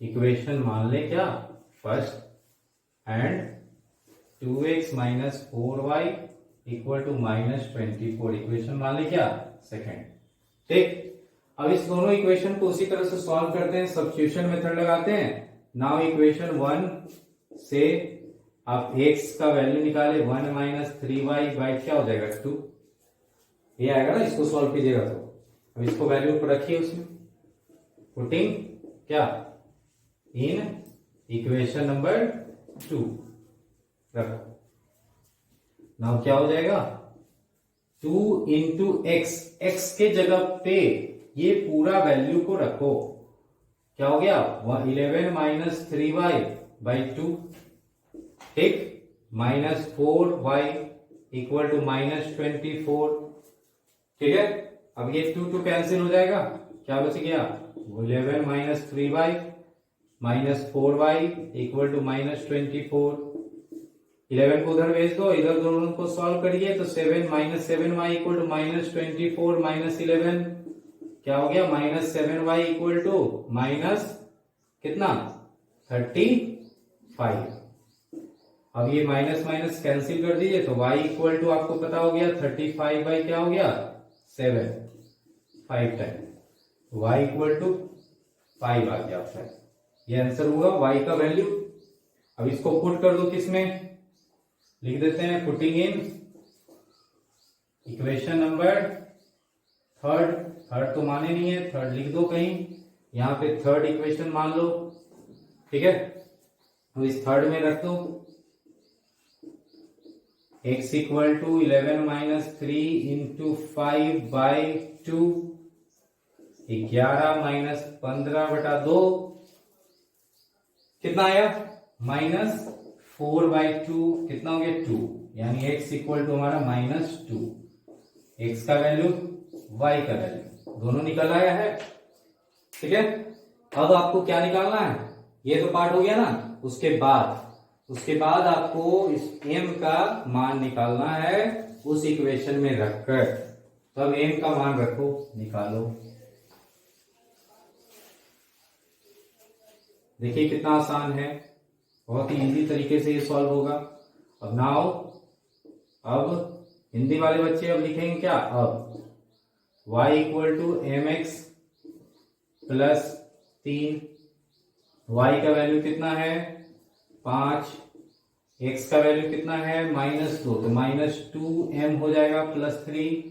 equation मान ले क्या, first, and 2x minus 4y equal to minus 24 equation मान ले क्या, सेकेंड। ठीक, अब इस दोनों इक्वेशन को उसी तरह से सॉल्व करते हैं, सब्स्टिट्यूशन मेथड लगाते हैं। नाउ इक्वेशन 1 से आप x का वैल्यू निकाले, 1 माइनस 3y बाई क्या हो जाएगा, 2, ये आएगा ना। इसको सॉल्व कीजिएगा तो अब इसको वैल्यू पर रखिए, उसमें पुटिंग क्या इन इक्वेशन नंबर 2 रखो। नाउ क्या हो जाएगा, 2 इंटू एक्स, एक्स के जगह पे ये पूरा वैल्यू को रखो, क्या हो गया 11 माइनस 3y बाई 2, ठीक, minus 4y equal to minus 24, ठीक है। अब ये 2 कैंसिल हो जाएगा, क्या बच गया 11 minus 3y minus 4y equal to minus 24। 11 को उधर भेज दो, इधर दोनों को सॉल्व करिए तो 7 minus 7y equal to minus 24 minus 11 क्या हो गया, minus 7y equal to minus कितना 35। अब ये माइनस माइनस कैंसिल कर दीजिए तो y इक्वल टू आपको पता हो गया 35 बाई क्या हो गया 7, 5 टाइम y इक्वल टू 5 आ गया आपका, ये आंसर हुआ y का वैल्यू। अब इसको पुट कर दो, किसमें लिख देते हैं, putting in equation number third तो माने नहीं है, थर्ड लिख दो कहीं, यहां पे थर्ड इक्वेशन मान लो, ठीक है। तो इस थर्ड में रख दो x equal to 11 minus 3 into 5 by 2, 11 minus 15 बटा 2 कितना आया, माइनस 4 बाई 2 कितना हो गया 2, यानी x इक्वल टू हमारा माइनस 2, x का वैल्यू y का वैल्यू दोनों निकल आया है, ठीक है। अब आपको क्या निकालना है, ये तो पार्ट हो गया ना। उसके बाद आपको इस m का मान निकालना है उस इक्वेशन में रखकर। तो अब m का मान रखो, निकालो, देखिए कितना आसान है, बहुत ही इजी तरीके से ये सॉल्व होगा। अब नाउ अब हिंदी वाले बच्चे अब लिखेंगे क्या, अब y equal to mx plus 3, y का वैल्यू कितना है 5, x का वैल्यू कितना है माइनस 2, तो माइनस 2m हो जाएगा प्लस 3,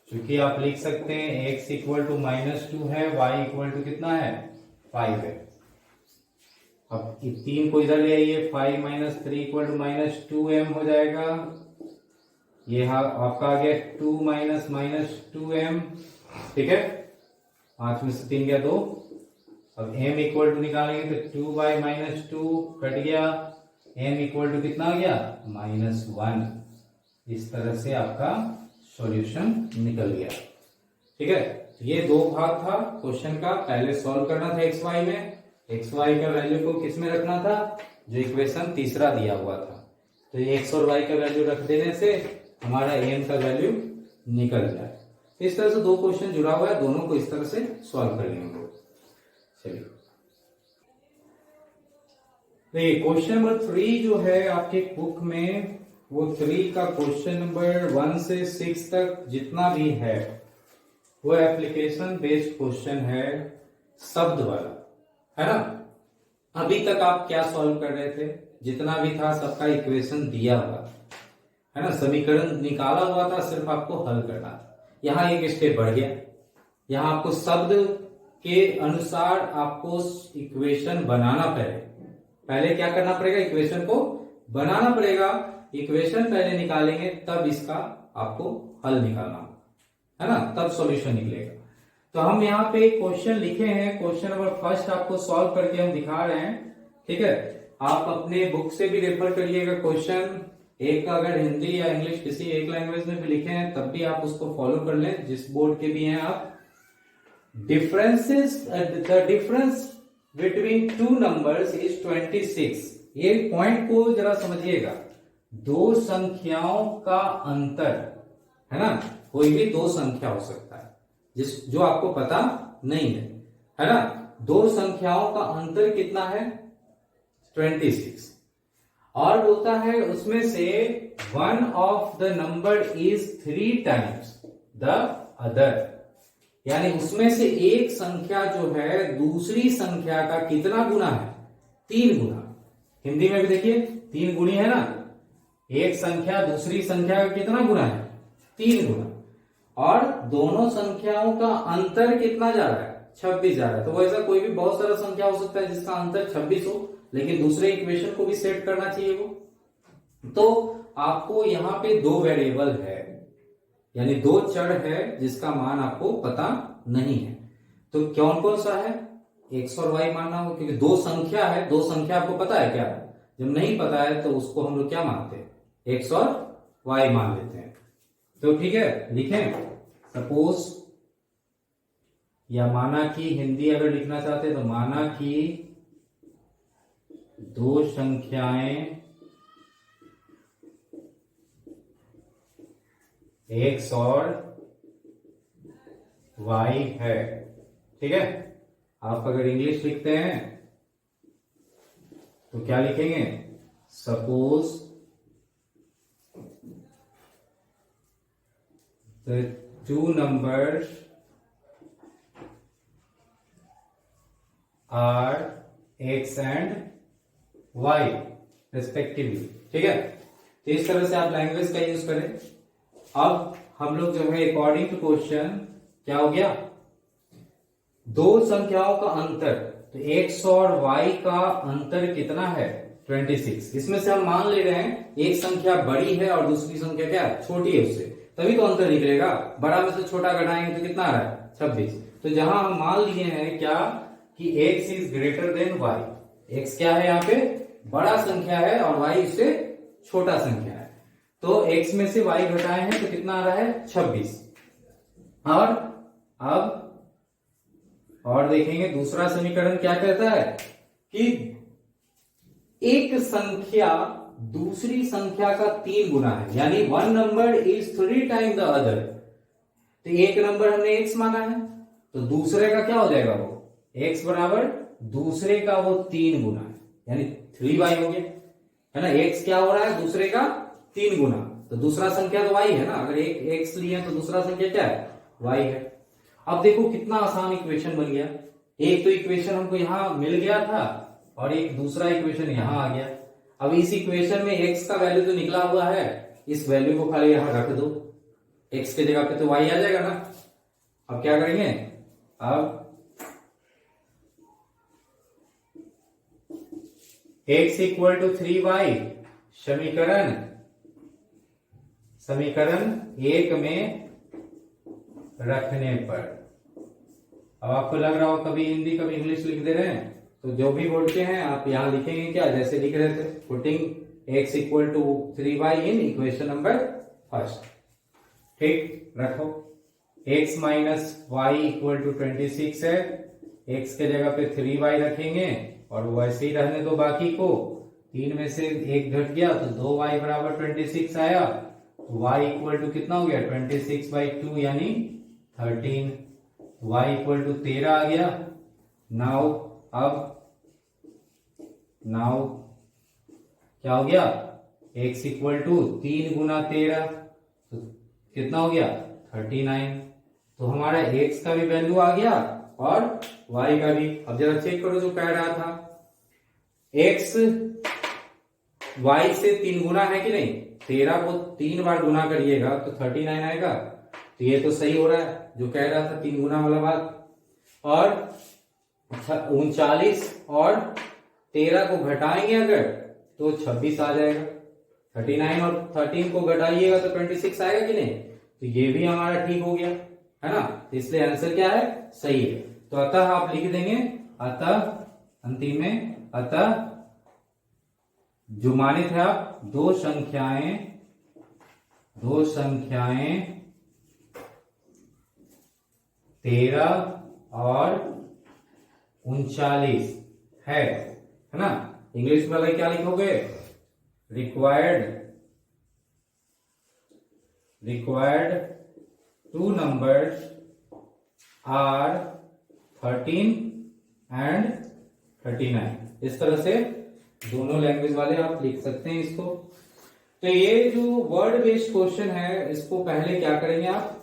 क्योंकि आप लिख सकते हैं x इक्वल टू माइनस 2 है, y इक्वल टू कितना है 5 है। अब 3 को इधर ले आइए, 5 minus 3 equal to minus 2m हो जाएगा, ये आपका आ गया 2 माइनस माइनस 2m, ठीक है। 5 में से 3 गया 2, अब m इक्वल टू निकालेंगे तो 2 बाई माइनस 2 कट गया, m इक्वल टू कितना आ गया -1। इस तरह से आपका सॉल्यूशन निकल गया। ठीक है, ये दो भाग था क्वेश्चन का। पहले सॉल्व करना था एक्स वाई में, एक्स वाई का वैल्यू को किस में रखना था, जो इक्वेशन तीसरा दिया हुआ था। तो ये एक्स और वाई का वैल्यू रख देने से हमारा एम का वैल्यू निकल जाए। इस तरह से दो क्वेश्चन जुड़ा हुआ है, दोनों को इस तरह से सॉल्व कर लेंगे। चलिए, देखिए क्वेश्चन नंबर 3 जो है आपके बुक में, वो 3 का क्वेश्चन नंबर 1 से 6 तक जितना भी है वो एप्लीकेशन बेस्ड क्वेश्चन है, शब्द वाला, है ना। अभी तक आप क्या सॉल्व कर रहे थे, जितना भी था सबका इक्वेशन दिया हुआ है ना, समीकरण निकाला हुआ था, सिर्फ आपको हल करना था। यहां एक स्टेप बढ़ गया, यहां आपको शब्द के अनुसार आपको इक्वेशन बनाना पड़ेगा। पहले क्या करना पड़ेगा, इक्वेशन को बनाना पड़ेगा। इक्वेशन पहले निकालेंगे तब इसका आपको हल निकालना है ना, तब सॉल्यूशन निकलेगा। तो हम यहाँ पे क्वेश्चन लिखे हैं, क्वेश्चन नंबर फर्स्ट आपको सॉल्व करके हम दिखा रहे हैं। ठीक है, आप अपने बुक से भी रेफर करिएगा क्वेश्चन। एक अगर हिंदी या इंग्लिश किसी एक लैंग्वेज में भी लिखे हैं तब भी आप उसको फॉलो कर लें, जिस बोर्ड के भी हैं आप। Differences, the difference between two numbers is 26। ये पॉइंट को जरा समझिएगा, दो संख्याओं का अंतर, है ना, कोई भी दो संख्या हो सकता है जो आपको पता नहीं है ना। दो संख्याओं का अंतर कितना है, 26। और बोलता है उसमें से one of the number is 3 times the other, यानी उसमें से एक संख्या जो है दूसरी संख्या का कितना गुना है, 3 गुना। हिंदी में भी देखिए 3 गुणी है ना, एक संख्या दूसरी संख्या का कितना गुना है, 3 गुना। और दोनों संख्याओं का अंतर कितना जा रहा है, 26 जा रहा है। तो वैसा कोई भी बहुत सारा संख्या हो सकता है जिसका अंतर 26 हो, लेकिन दूसरे इक्वेशन को भी सेट करना चाहिए वो। तो आपको यहाँ पे 2 वेरिएबल है, यानी 2 चर है जिसका मान आपको पता नहीं है। तो कौन कौन सा है, एक्स और वाई मानना हो, क्योंकि 2 संख्या है। 2 संख्या आपको पता है क्या, जब नहीं पता है तो उसको हम लोग क्या मानते हैं, एक्स और वाई मान लेते हैं। तो ठीक है, लिखें सपोज, या माना कि, हिंदी अगर लिखना चाहते हैं तो माना कि 2 संख्याएं एक्स और वाई है। ठीक है, आप अगर इंग्लिश लिखते हैं तो क्या लिखेंगे, suppose the 2 numbers are x and y respectively। ठीक है, तो इस तरह से आप लैंग्वेज का यूज करें। अब हम लोग जो है अकॉर्डिंग टू क्वेश्चन क्या हो गया, 2 संख्याओं का अंतर, तो x और y का अंतर कितना है, 26। इसमें से हम मान ले रहे हैं एक संख्या बड़ी है और दूसरी संख्या क्या छोटी है उससे, तभी तो अंतर निकलेगा। बड़ा में से छोटा घटाएंगे तो कितना आ रहा है, 26। तो जहां हम मान लिए हैं क्या कि x is greater than y, x क्या है यहाँ पे बड़ा संख्या है और y इससे छोटा संख्या है। तो x में से y घटाए हैं तो कितना आ रहा है, 26। और अब और देखेंगे दूसरा समीकरण क्या कहता है कि एक संख्या दूसरी संख्या का 3 गुना है, यानी 1 number is 3 time the other. तो एक नंबर हमने x माना है तो दूसरे का क्या हो जाएगा, वो x बराबर दूसरे का वो 3 गुना है, यानी 3y हो गया, है ना। x क्या हो रहा है, दूसरे का 3 गुना, तो दूसरा संख्या तो y है ना। अगर एक x लिए तो दूसरा संख्या क्या है, y है। अब देखो कितना आसान इक्वेशन बन गया। एक तो इक्वेशन हमको यहां मिल गया था और एक दूसरा इक्वेशन यहां आ गया। अब इस इक्वेशन में x का वैल्यू तो निकला हुआ है, इस वैल्यू को खाली यहां रख दो, x के जगह पे तो y आ जाएगा ना। अब क्या करेंगे, अब x इक्वल टू 3y समीकरण 1 में रखने पर, अब आपको लग रहा हो कभी हिंदी कभी इंग्लिश लिख दे रहे हैं, तो जो भी बोर्ड के हैं आप यहां लिखेंगे क्या, जैसे लिख रहे थे, putting x equal to 3y in equation number first. ठीक, रखो। x minus Y equal to 26 है, x के जगह पे 3y रखेंगे और वैसे ही रहने दो बाकी को। 3 में से 1 घट गया तो 2y बराबर 26 आया, तो y इक्वल टू कितना हो गया 26/2 यानी 13। y इक्वल टू 13 आ गया। नाउ क्या हो गया, x इक्वल टू 3 गुना 13 तो कितना हो गया 39। तो हमारा x का भी वैल्यू आ गया और y का भी। अब जरा चेक करो जो कह रहा था, x y से 3 गुना है कि नहीं, 13 को 3 बार गुना करिएगा तो 39 आएगा। तो ये तो सही हो रहा है जो कह रहा था 3 गुना वाला बात। और 39 और 13 को घटाएंगे अगर तो 26 आ जाएगा। 39 और 13 को घटाइएगा तो 26 आएगा कि नहीं, तो ये भी हमारा ठीक हो गया है ना। तो इसलिए आंसर क्या है, सही है। तो अतः आप लिख देंगे, अतः अंतिम में अतः जो मानित है आप दो संख्याएं 13 और 39 है ना। इंग्लिश वाला क्या लिखोगे, required two numbers are 13 and 39। इस तरह से दोनों लैंग्वेज वाले आप लिख सकते हैं इसको। तो ये जो वर्ड बेस्ड क्वेश्चन है, इसको पहले क्या करेंगे आप,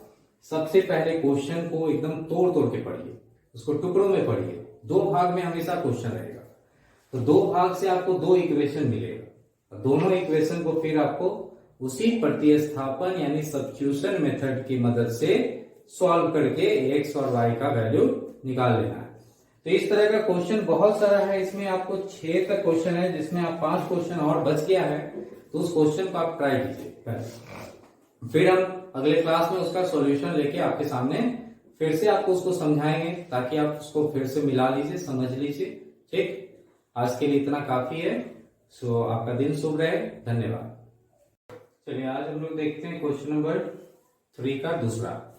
सबसे पहले क्वेश्चन को एकदम तोड़ तोड़ के पढ़िए, उसको टुकड़ों में पढ़िए। 2 भाग में हमेशा क्वेश्चन रहेगा, तो 2 भाग से आपको 2 इक्वेशन मिलेगा। दोनों इक्वेशन को फिर आपको उसी प्रतिस्थापन यानी सब्स्टिट्यूशन मेथड की मदद से सॉल्व करके x और y का वैल्यू निकाल लेना है। तो इस तरह का क्वेश्चन बहुत सारा है, इसमें आपको 6 तक क्वेश्चन है, जिसमें आप 5 क्वेश्चन और बच गया है, तो उस क्वेश्चन को आप ट्राई कीजिए। फिर हम अगले क्लास में उसका सॉल्यूशन लेके आपके सामने फिर से आपको उसको समझाएंगे, ताकि आप उसको फिर से मिला लीजिए, समझ लीजिए। ठीक, आज के लिए इतना काफी है। सो आपका दिन शुभ रहे, धन्यवाद। चलिए आज हम लोग देखते हैं क्वेश्चन नंबर 3 का दूसरा।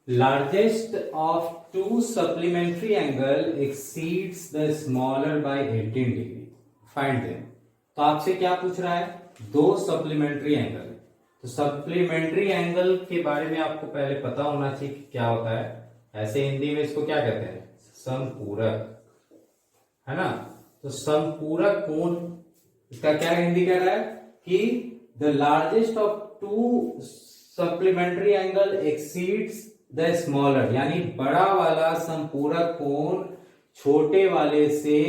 Largest of 2 supplementary angle exceeds the smaller by 18 degree, find them. तो आपसे क्या पूछ रहा है, 2 सप्लीमेंट्री एंगल। तो सप्लीमेंट्री एंगल के बारे में आपको पहले पता होना चाहिए कि क्या होता है। ऐसे हिंदी में इसको क्या कहते हैं, समपूरक, है ना। तो समपूरक कोण, इसका क्या हिंदी कह रहा है कि the largest of 2 supplementary angle exceeds the smaller, यानी बड़ा वाला संपूरक कोण छोटे वाले से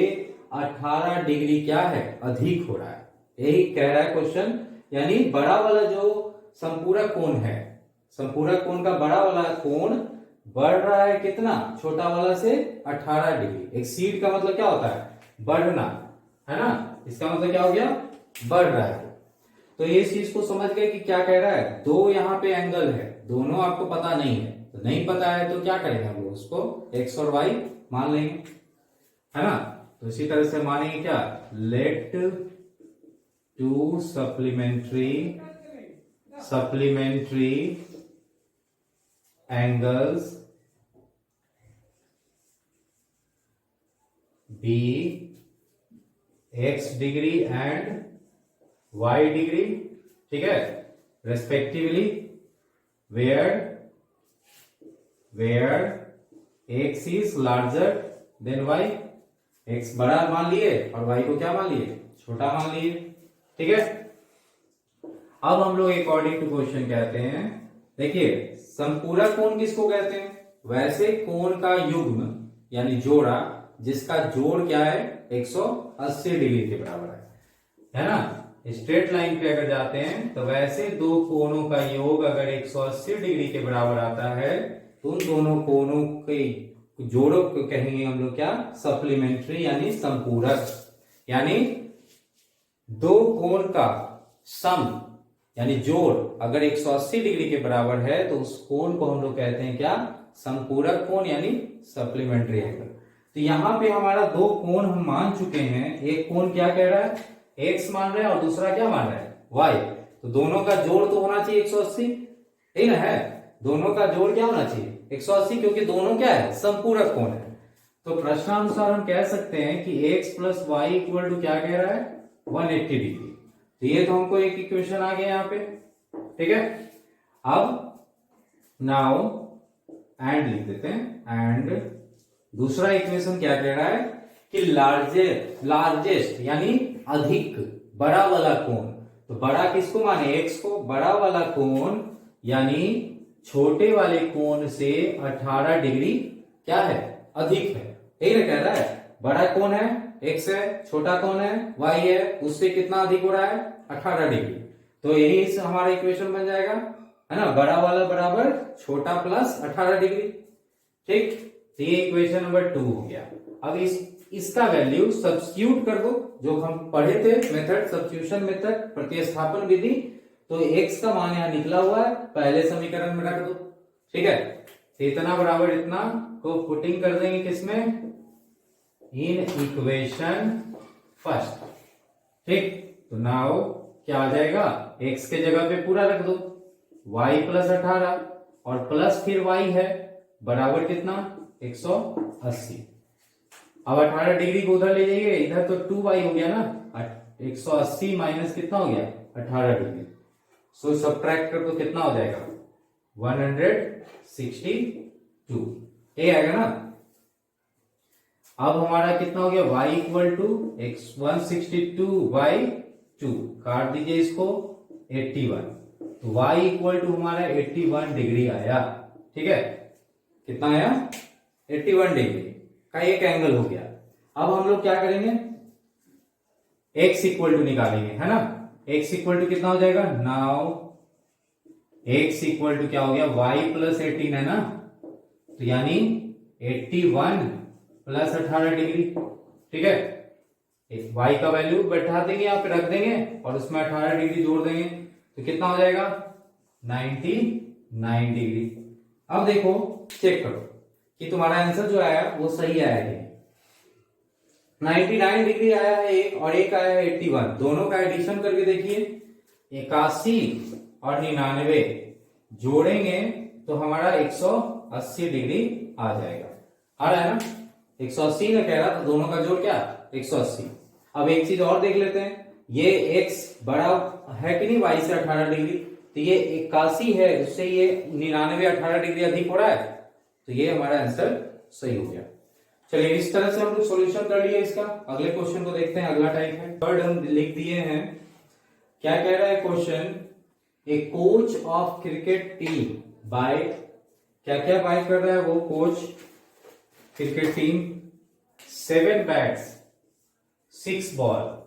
18 डिग्री क्या है, अधिक हो रहा है। यही कह रहा है क्वेश्चन। यानी बड़ा वाला जो संपूरक कोण है, संपूरक कोण का बड़ा वाला कोण बढ़ रहा है कितना, छोटा वाला से 18 डिग्री। एक्सीड का मतलब क्या होता है, बढ़ना, है ना। इसका मतलब क्या हो गया, बढ़ रहा है। तो ये चीज को समझ गए कि क्या कह रहा है, 2 यहाँ पे एंगल है, दोनों आपको पता नहीं है। तो नहीं पता है तो क्या करेंगे हम लोग, उसको x और y मान लेंगे, है ना। तो इसी तरह से मानेंगे क्या, let 2 supplementary angles be x degree and y degree, ठीक है, respectively, where x is larger than y, x बड़ा मान लिए और y को क्या मान लिए, छोटा मान लिए। ठीक है, अब हम लोग अकॉर्डिंग टू क्वेश्चन कहते हैं, देखिए संपूरक कोण किसको कहते हैं, वैसे कोण का युग्म यानी जोड़ा जिसका जोड़ क्या है 180 डिग्री के बराबर है ना। स्ट्रेट लाइन पे अगर जाते हैं तो वैसे 2 कोणों का योग अगर 180 डिग्री के बराबर आता है तो उन दोनों कोणों के जोड़ों को कहेंगे हम लोग क्या, सप्लीमेंट्री यानी संपूरक। यानी 2 कोण का सम यानी जोड़ अगर 180 डिग्री के बराबर है तो उस कोण को हम लोग कहते हैं क्या, संपूरक कोण यानी सप्लीमेंट्री एंगल। तो यहां पे हमारा 2 कोण हम मान चुके हैं। एक कोण क्या कह रहा है, x मान रहा है और दूसरा क्या मान रहा है, y। तो दोनों का जोड़ तो होना चाहिए 180, यही ना है, दोनों का जोड़ क्या होना चाहिए 180, क्योंकि दोनों क्या है संपूरक कोण है। तो प्रश्नानुसार हम कह सकते हैं कि x plus Y equal to क्या कह रहा है 180 डिग्री। तो ये तो हमको एक इक्वेशन आ गया यहाँ पे, ठीक है। अब नाउ एंड लिख देते हैं, एंड दूसरा इक्वेशन क्या कह रहा है कि लार्जेस्ट यानी अधिक बड़ा वाला कोण। तो बड़ा किसको माने x को, बड़ा वाला कोण यानी छोटे वाले कोण से 18 डिग्री क्या है अधिक है, यही ना कह रहा है। बड़ा कौन है x है, छोटा कौन है y है, उससे कितना अधिक हो रहा है 18 डिग्री। तो यही हमारा इक्वेशन बन जाएगा, है ना, बड़ा वाला बराबर छोटा प्लस 18 डिग्री, ठीक। तो ये इक्वेशन नंबर 2 हो गया। अब इसका वैल्यू सब्स्टिट्यूट कर दो, जो हम पढ़े थे मेथड, सब्स्टिट्यूशन मेथड, प्रतिस्थापन विधि। तो x का मान यहां निकला हुआ है, पहले समीकरण में रख दो, ठीक है। तो इतना बराबर इतना को पुटिंग कर देंगे किसमें, इन इक्वेशन फर्स्ट, ठीक। तो नाउ क्या आ जाएगा, x के जगह पे पूरा रख दो, y प्लस 18 और प्लस फिर y है बराबर कितना 180। अब 18 डिग्री को उधर ले जाइए, इधर तो 2y हो गया ना, 180 माइनस कितना हो गया 18 डिग्री। सो सब्ट्रैक्ट कर तो कितना हो जाएगा 162, ये आएगा ना। अब हमारा कितना हो गया y इक्वल टू 162/2, काट दीजिए इसको 81। तो y इक्वल टू हमारा 81 डिग्री आया, ठीक है। कितना आया 81 डिग्री का एक एंगल हो गया। अब हम लोग क्या करेंगे, x इक्वल टू निकालेंगे, है ना। x इक्वल टू कितना हो जाएगा, नाउ x इक्वल टू क्या हो गया y प्लस 18 है ना, तो यानी 81 प्लस 18 डिग्री, ठीक है। y का वैल्यू बैठा देंगे यहाँ पे रख देंगे और उसमें 18 डिग्री जोड़ देंगे, तो कितना हो जाएगा 99 डिग्री। अब देखो चेक करो कि तुम्हारा आंसर जो आया वो सही आया है। 99 डिग्री आया है एक, और एक आया है 81, दोनों का एडिशन करके देखिए 81 और 99 जोड़ेंगे तो हमारा 180 डिग्री आ जाएगा, आ रहा है ना। 180 ना कह रहा, तो दोनों का जोड़ क्या 180। अब एक चीज और देख लेते हैं, ये x बड़ा है कि नहीं y से 18 डिग्री, तो ये 81 है, उससे ये 99 18 डिग्री अधिक हो रहा है, तो ये हमारा आंसर सही हो गया। चलिए इस तरह से हम लोग सॉल्यूशन कर लिए इसका। अगले क्वेश्चन को देखते हैं, अगला टाइप है, थर्ड हम लिख दिए हैं। क्या कह रहा है question, a coach of cricket team buy, क्या क्या बाय कर रहा है वो coach cricket team, 7 bats 6 ball,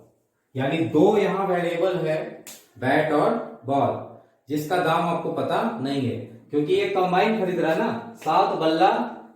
यानी 2 यहां वेरिएबल है बैट और बॉल, जिसका दाम आपको पता नहीं है क्योंकि ये कंबाइन खरीद रहा है ना, 7 बल्ला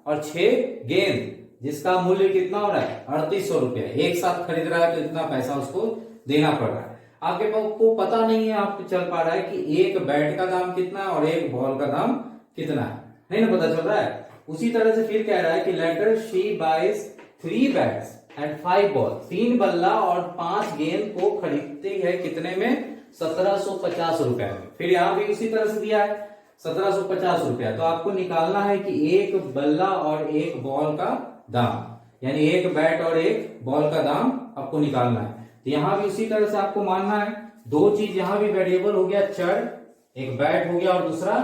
और 6 गेंद, जिसका मूल्य कितना हो रहा है 3800 रुपया, एक साथ खरीद रहा है तो इतना पैसा उसको देना पड़ रहा है। आपके पास को पता नहीं है, आपको चल पा रहा है कि एक बैट का दाम कितना है और एक बॉल का दाम कितना है, नहीं ना पता चल रहा है। उसी तरह से फिर कह रहा है कि later she buys 3 bats and 5 ball, 3 बल्ला और 5 गेंद को खरीदती है कितने में 1750 रुपए में। फिर यहां भी उसी तरह से दिया है 1750 रुपया, तो आपको निकालना है कि एक बल्ला और एक बॉल का दाम, यानी एक बैट और एक बॉल का दाम आपको निकालना है। तो यहां भी उसी तरह से आपको मानना है, 2 चीज यहां भी वेरिएबल हो गया, चर, एक बैट हो गया और दूसरा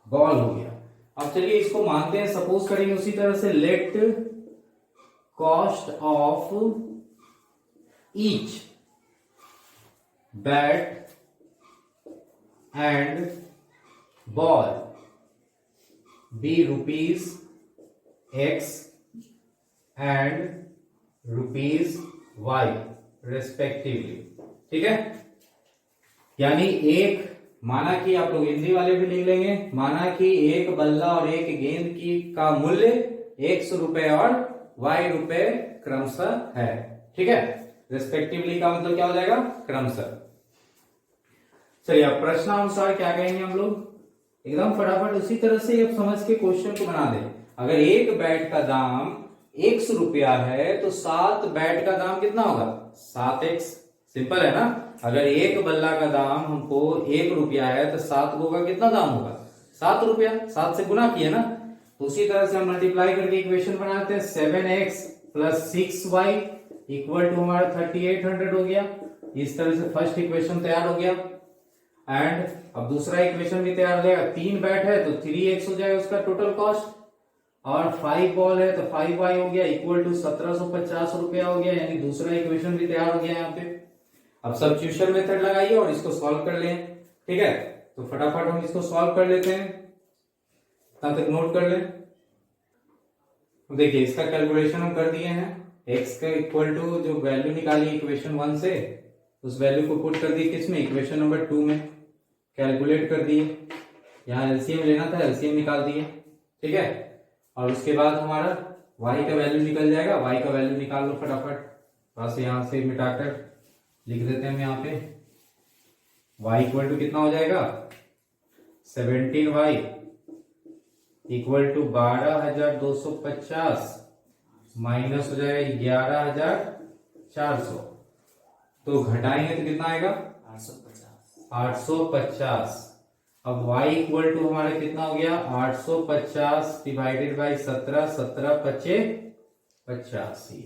बॉल हो गया। अब चलिए इसको मानते हैं, सपोज करेंगे उसी तरह से, let cost of each bat and ball be ₹X and ₹Y respectively, ठीक है। यानी एक, माना कि आप लोग हिंदी वाले भी लिख लेंगे, माना कि एक बल्ला और एक गेंद की का मूल्य X रुपए और Y रुपए क्रमशः है, ठीक है। रेस्पेक्टिवली का मतलब क्या हो जाएगा क्रमशः। चलिए अब प्रश्नानुसार क्या कहेंगे हम लोग, एकदम फटाफट उसी तरह से अब समझ के क्वेश्चन को बना दें। अगर एक बैट का दाम X रुपया है तो 7 बैट का दाम कितना होगा 7x, सिंपल है ना। अगर एक बल्ला का दाम हमको 1 रुपया है तो 7 गो का कितना दाम होगा ₹7, 7 से गुना किया ना, तो उसी तरह से हम मल्टीप्लाई करके इक्वेशन बनाते हैं। 7x + 6y इक्वल टू हमारा 3800 हो गया। इस तरह से फर्स्ट इक्वेशन तैयार हो गया। एंड अब दूसरा इक्वेशन भी तैयार हो जाएगा। 3 बैट है तो 3x हो जाएगा उसका टोटल कॉस्ट, और 5 बॉल है तो 5y हो गया इक्वल टू 1750 रुपया हो गया, यानी दूसरा इक्वेशन भी तैयार हो गया यहाँ पे। अब सब्स्टिट्यूशन मेथड लगाइए और इसको सॉल्व कर लें। ठीक है, तो फटाफट हम इसको सॉल्व कर लेते हैं, तब तक नोट कर लें। देखिए इसका कैलकुलेशन हम कर दिए हैं। x का इक्वल टू जो वैल्यू निकाली इक्वेशन 1 से, उस वैल्यू को पुट कर दिए किसमें, इक्वेशन नंबर 2 में, कैलकुलेट कर दिए। यहाँ एलसीएम लेना था, एलसीएम निकाल दिए। ठीक है, और उसके बाद हमारा y का वैल्यू निकल जाएगा। y का वैल्यू निकाल लो फटाफट, बस यहाँ से मिटाकर लिख देते हैं हम यहाँ पे। y इक्वल टू कितना हो जाएगा, 17y इक्वल टू 12,250 माइनस हो जाएगा 11,400, तो घटाएंगे तो कितना आएगा, 850। अब y इक्वल टू हमारे कितना हो गया, 850 डिवाइडेड बाई 17, 17 पचे 85,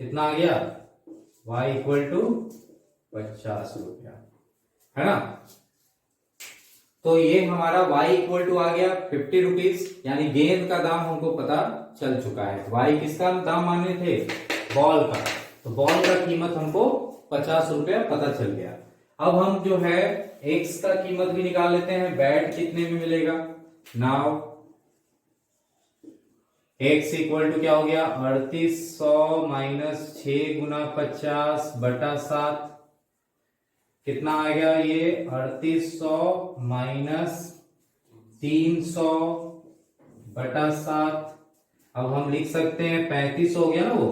कितना आ गया, y इक्वल टू 50 रुपया, है ना। तो ये हमारा y इक्वल टू आ गया 50 रुपीज, यानी गेंद का दाम हमको पता चल चुका है। y किसका दाम माने थे, बॉल का, तो बॉल का कीमत हमको 50 रुपया पता चल गया। अब हम जो है x का कीमत भी निकाल लेते हैं, बैट कितने में मिलेगा। नाउ x इक्वल टू क्या हो गया, 3800 माइनस 6 गुना 50 बटा 7, कितना आएगा ये, 3800 माइनस 300 बटा 7। अब हम लिख सकते हैं 3500 हो गया ना, वो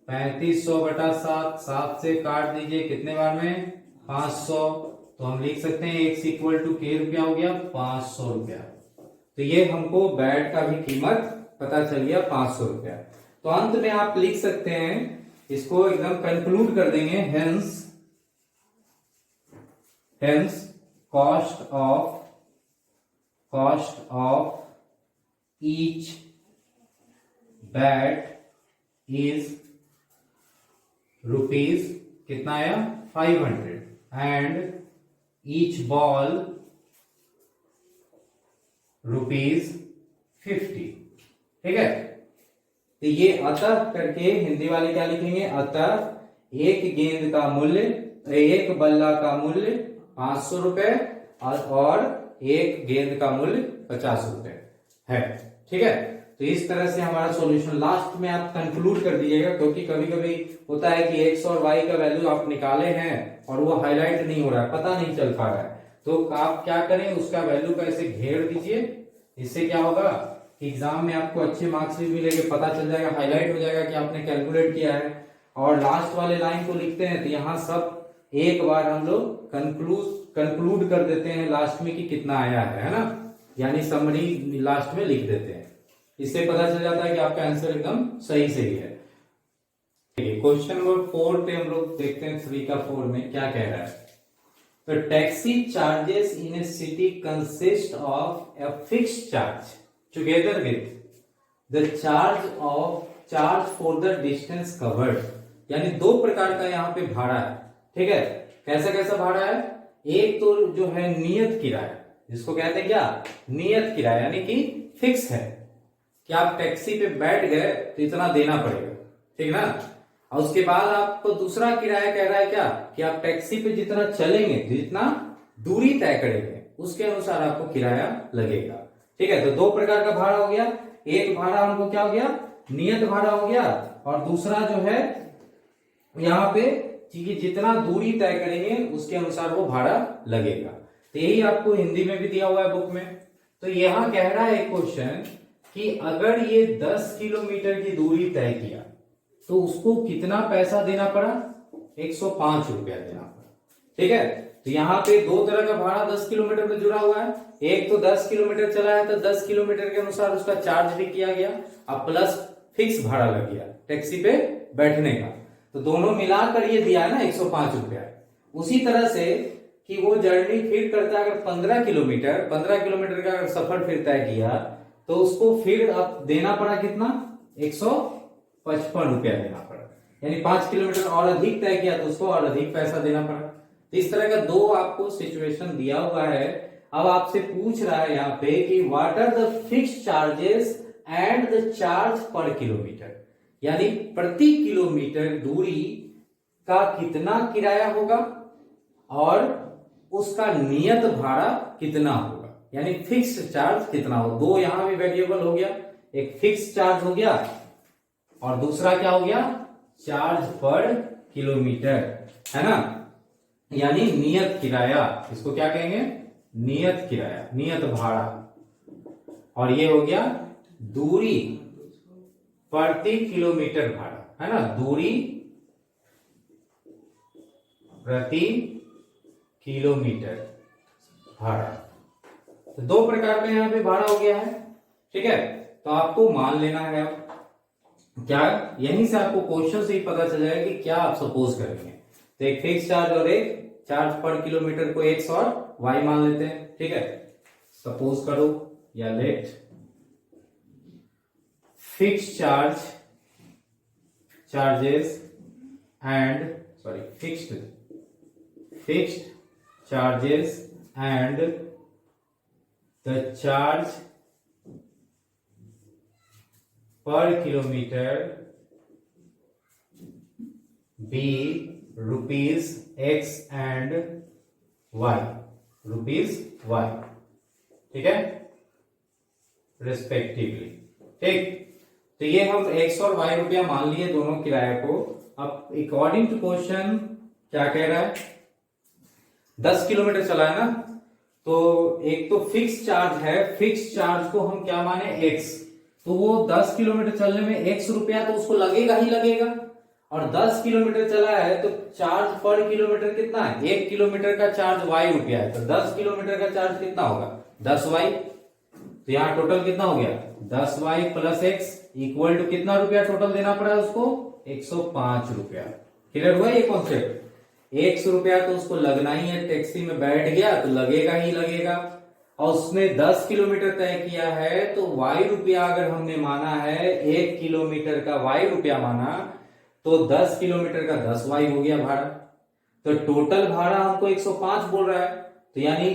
3500 बटा 7, 7 से काट दीजिए, कितने बार में, 500, तो हम लिख सकते हैं x इक्वल टू के रुपया हो गया, 500 रुपया। तो ये हमको बैट का भी कीमत पता चल गया, 500 रुपया। तो अंत में आप लिख सकते हैं, इसको एकदम कंक्लूड कर देंगे, hence cost of each bat is rupees, कितना आया, 500, and each ball rupees 50। ठीक है, तो ये अतः करके हिंदी वाले क्या लिखेंगे, अतः एक गेंद का मूल्य, एक बल्ला का मूल्य 500 रुपए और एक गेंद का मूल्य 50 रुपए है। ठीक है, तो इस तरह से हमारा सॉल्यूशन लास्ट में आप कंक्लूड कर दीजिएगा, क्योंकि कभी कभी होता है कि x और y का वैल्यू आप निकाले हैं और वो हाईलाइट नहीं हो रहा है, पता नहीं चल पा रहा है, तो आप क्या करें, उसका वैल्यू को ऐसे घेर दीजिए। इससे क्या होगा कि एग्जाम में आपको अच्छे मार्क्स भी मिलेंगे, पता चल जाएगा, हाईलाइट हो जाएगा कि आपने कैलकुलेट किया है। और लास्ट वाले लाइन को लिखते हैं तो यहाँ सब एक बार हम लोग कंक्लूड कर देते हैं लास्ट में कि कितना आया है ना, यानी समरी लास्ट में लिख देते हैं। इससे पता चल जाता है कि आपका आंसर एकदम सही है। क्वेश्चन नंबर 4 पे हम लोग देखते हैं 3 का 4 में क्या कह रहा है। तो taxi charges in A city consist of a fixed charge together with the charge for the distance covered, यानी 2 प्रकार का यहाँ पे भाड़ा है। ठीक है, कैसा कैसा भाड़ा है, एक तो जो है नियत किराया, जिसको कहते हैं क्या, नियत किराया, यानी कि फिक्स है कि आप टैक्सी पे बैठ गए तो इतना देना पड़ेगा, ठीक ना। और उसके बाद आपको दूसरा किराया कह रहा है क्या, कि आप टैक्सी पे जितना चलेंगे, जितना दूरी तय करेंगे, उसके अनुसार आपको किराया लगेगा। ठीक है, तो 2 प्रकार का भाड़ा हो गया, एक भाड़ा हमको क्या हो गया, नियत भाड़ा हो गया, और दूसरा जो है यहाँ पे कि जितना दूरी तय करेंगे उसके अनुसार वो भाड़ा लगेगा। तो यही आपको हिंदी में भी दिया हुआ है बुक में। तो यहाँ कह रहा है क्वेश्चन कि अगर ये 10 किलोमीटर की दूरी तय किया तो उसको कितना पैसा देना पड़ा, 105 रुपया देना पड़ा। ठीक है, तो यहाँ पे 2 तरह का भाड़ा 10 किलोमीटर में जुड़ा हुआ है, एक तो 10 किलोमीटर चला है तो 10 किलोमीटर के अनुसार उसका चार्ज भी किया गया, अब प्लस फिक्स भाड़ा लग गया टैक्सी पे बैठने का, तो दोनों मिलाकर ये दिया है ना 105 रुपया। उसी तरह से कि वो जर्नी फिर करता है, अगर 15 किलोमीटर का अगर सफर फिर तय किया तो उसको फिर अब देना पड़ा कितना, 155 रुपया देना पड़ा। यानी 5 किलोमीटर और अधिक तय किया तो उसको और अधिक पैसा देना पड़ा। तो इस तरह का दो आपको सिचुएशन दिया हुआ है। अब आपसे पूछ रहा है यहाँ पे कि what are the fixed charges and the charge per kilometre, यानी प्रति किलोमीटर दूरी का कितना किराया होगा और उसका नियत भाड़ा कितना होगा, यानी फिक्स्ड चार्ज कितना हो। दो यहां भी वेरिएबल हो गया, एक फिक्स्ड चार्ज हो गया और दूसरा क्या हो गया, चार्ज पर किलोमीटर, है ना, यानी नियत किराया। इसको क्या कहेंगे, नियत किराया, नियत भाड़ा। और ये हो गया दूरी प्रति किलोमीटर भाड़ा, है ना, दूरी प्रति किलोमीटर भाड़ा। तो दो प्रकार का यहाँ पे भाड़ा हो गया है, ठीक है। तो आपको मान लेना है अब क्या, यहीं से आपको क्वेश्चन से ही पता चल जाएगा कि क्या आप सपोज करेंगे। तो एक फिक्स चार्ज और एक चार्ज पर किलोमीटर को एक्स और वाई मान लेते हैं, ठीक है। सपोज करो या let fix charges and fixed charges and the charge per kilometer be rupees x and y, ठीक है, रिस्पेक्टिवली। ठीक, तो ये हम x और y रुपया मान लिए दोनों किराए को। अब अकॉर्डिंग टू क्वेश्चन क्या कह रहा है, 10 किलोमीटर चला है ना, तो एक तो फिक्स चार्ज है, फिक्स चार्ज को हम क्या माने x, तो वो 10 किलोमीटर चलने में x रुपया तो उसको लगेगा ही लगेगा। और 10 किलोमीटर चला है तो चार्ज पर किलोमीटर कितना है, 1 किलोमीटर का चार्ज y रुपया है, तो 10 किलोमीटर का चार्ज कितना होगा, 10y। तो यहाँ टोटल कितना हो गया, 10y plus x equal to कितना रुपया टोटल देना पड़ा उसको, 105 रुपया। क्लियर हुआ ये कॉन्सेप्ट। 100 रुपया तो उसको लगना ही है, टैक्सी में बैठ गया तो लगेगा ही लगेगा। और उसने 10 किलोमीटर तय किया है तो y रुपया अगर हमने माना है, 1 किलोमीटर का y रुपया माना, तो 10 किलोमीटर का 10y हो गया भाड़ा। तो टोटल भाड़ा हमको 105 बोल रहा है, तो यानी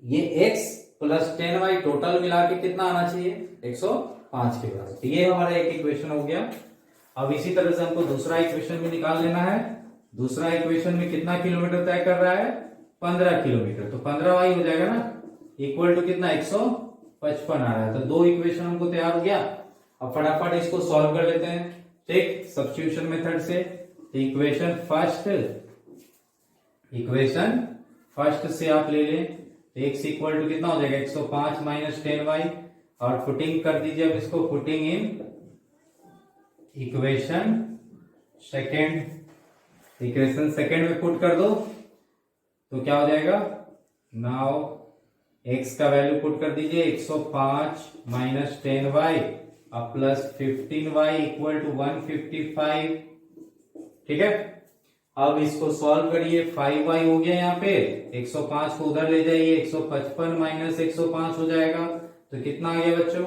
ये x प्लस 10y टोटल मिला के कितना आना चाहिए, 105 के बराबर। तो ये हमारा एक इक्वेशन हो गया। अब इसी तरह से हमको दूसरा इक्वेशन भी निकाल लेना है। दूसरा इक्वेशन में कितना किलोमीटर तय कर रहा है, 15 किलोमीटर, तो 15y हो जाएगा ना, इक्वल टू कितना, 155 आ रहा है। तो दो इक्वेशन हमको तैयार हो गया। अब फटाफट इसको सॉल्व कर लेते हैं, ठीक, सब्स्टिट्यूशन मेथड से। इक्वेशन फर्स्ट से आप ले लें, x इक्वल टू कितना हो जाएगा, 105 माइनस 10y, और फुटिंग कर दीजिए अब इसको, फुटिंग इन इक्वेशन सेकेंड में पुट कर दो तो क्या हो जाएगा, नाउ x का वैल्यू पुट कर दीजिए, 105 माइनस 10y अब प्लस 15y इक्वल टू 155, ठीक है। अब इसको सॉल्व करिए, 5y हो गया यहाँ पे, 105 को उधर ले जाइए, 155 माइनस 105 हो जाएगा, तो कितना आ गया बच्चों,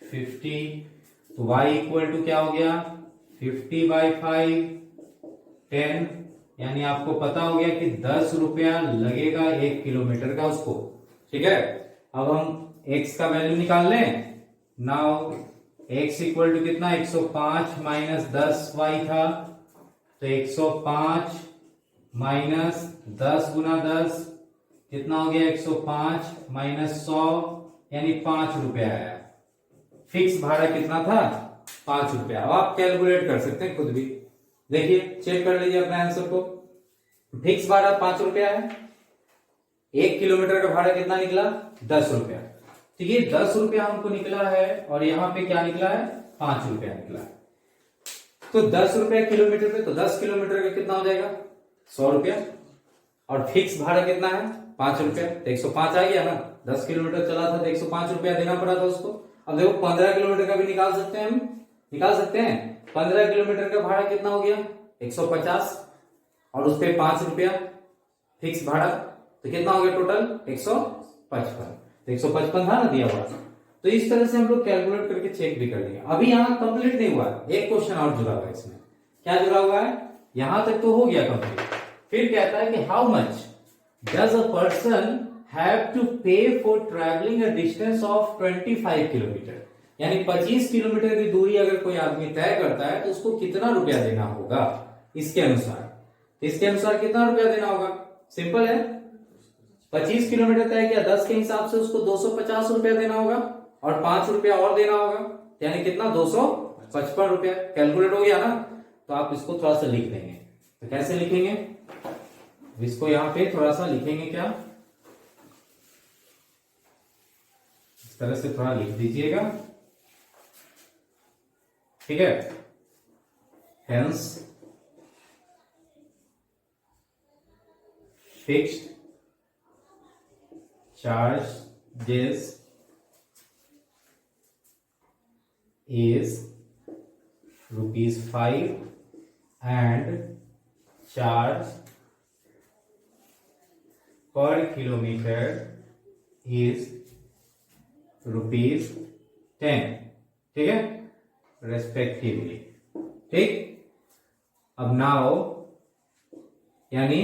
50। तो y इक्वल टू क्या हो गया, 50/5 10, यानी आपको पता हो गया कि 10 रुपया लगेगा 1 किलोमीटर का उसको, ठीक है। अब हम x का वैल्यू निकाल लें। नाउ x इक्वल टू कितना, 105 माइनस 10y था, तो 105 माइनस 10 गुना 10 कितना हो गया, 105 माइनस 100 यानी 5 रुपया आया। फिक्स भाड़ा कितना था, 5 रुपया। अब आप कैलकुलेट कर सकते हैं खुद भी, देखिए चेक कर लीजिए अपने आंसर को। फिक्स भाड़ा 5 रुपया है, 1 किलोमीटर का भाड़ा कितना निकला, 10 रुपया। ठीक है, 10 रुपया हमको निकला है और यहाँ पे क्या निकला है, 5 रुपया निकला है। तो 10 रुपया किलोमीटर पे, तो 10 किलोमीटर का कितना हो जाएगा, 100 रुपया। और फिक्स भाड़ा कितना है, 5 रुपया, तो 105 आ गया ना। 10 किलोमीटर चला था तो 105 रुपया देना पड़ा था उसको। अब देखो 15 किलोमीटर का भी निकाल सकते हैं, हम निकाल सकते हैं। 15 किलोमीटर का भाड़ा कितना हो गया, 150, और उस पर 5 रुपया फिक्स भाड़ा, तो तो कितना हो गया टोटल 155। तो 155 था ना दिया हुआ। तो इस तरह से हम लोग कैलकुलेट करके चेक भी कर लेंगे। अभी यहां कंप्लीट नहीं हुआ, एक क्वेश्चन और जुड़ा हुआ है इसमें। क्या जुड़ा हुआ है? यहां तक तो हो गया कंप्लीट। फिर कहता है कि how much does a person have to pay for travelling a distance of 25 kilometre. यानी 25 किलोमीटर की दूरी अगर कोई आदमी तय करता है तो उसको कितना रुपया देना होगा इसके अनुसार। इसके अनुसार कितना रुपया देना होगा? सिंपल है, 25 किलोमीटर तय किया, 10 के हिसाब से उसको 250 रुपया देना होगा और 5 रुपया और देना होगा, यानी कितना 255 रुपया। कैलकुलेट हो गया ना? तो आप इसको थोड़ा सा लिख देंगे। तो कैसे लिखेंगे? इसको यहां पे थोड़ा सा लिखेंगे, क्या इस तरह से थोड़ा लिख दीजिएगा, ठीक है। Hence fixed charges is ₹5 and charge per kilometer is ₹10, ठीक है, रेस्पेक्टिवली। ठीक, अब नाउ यानी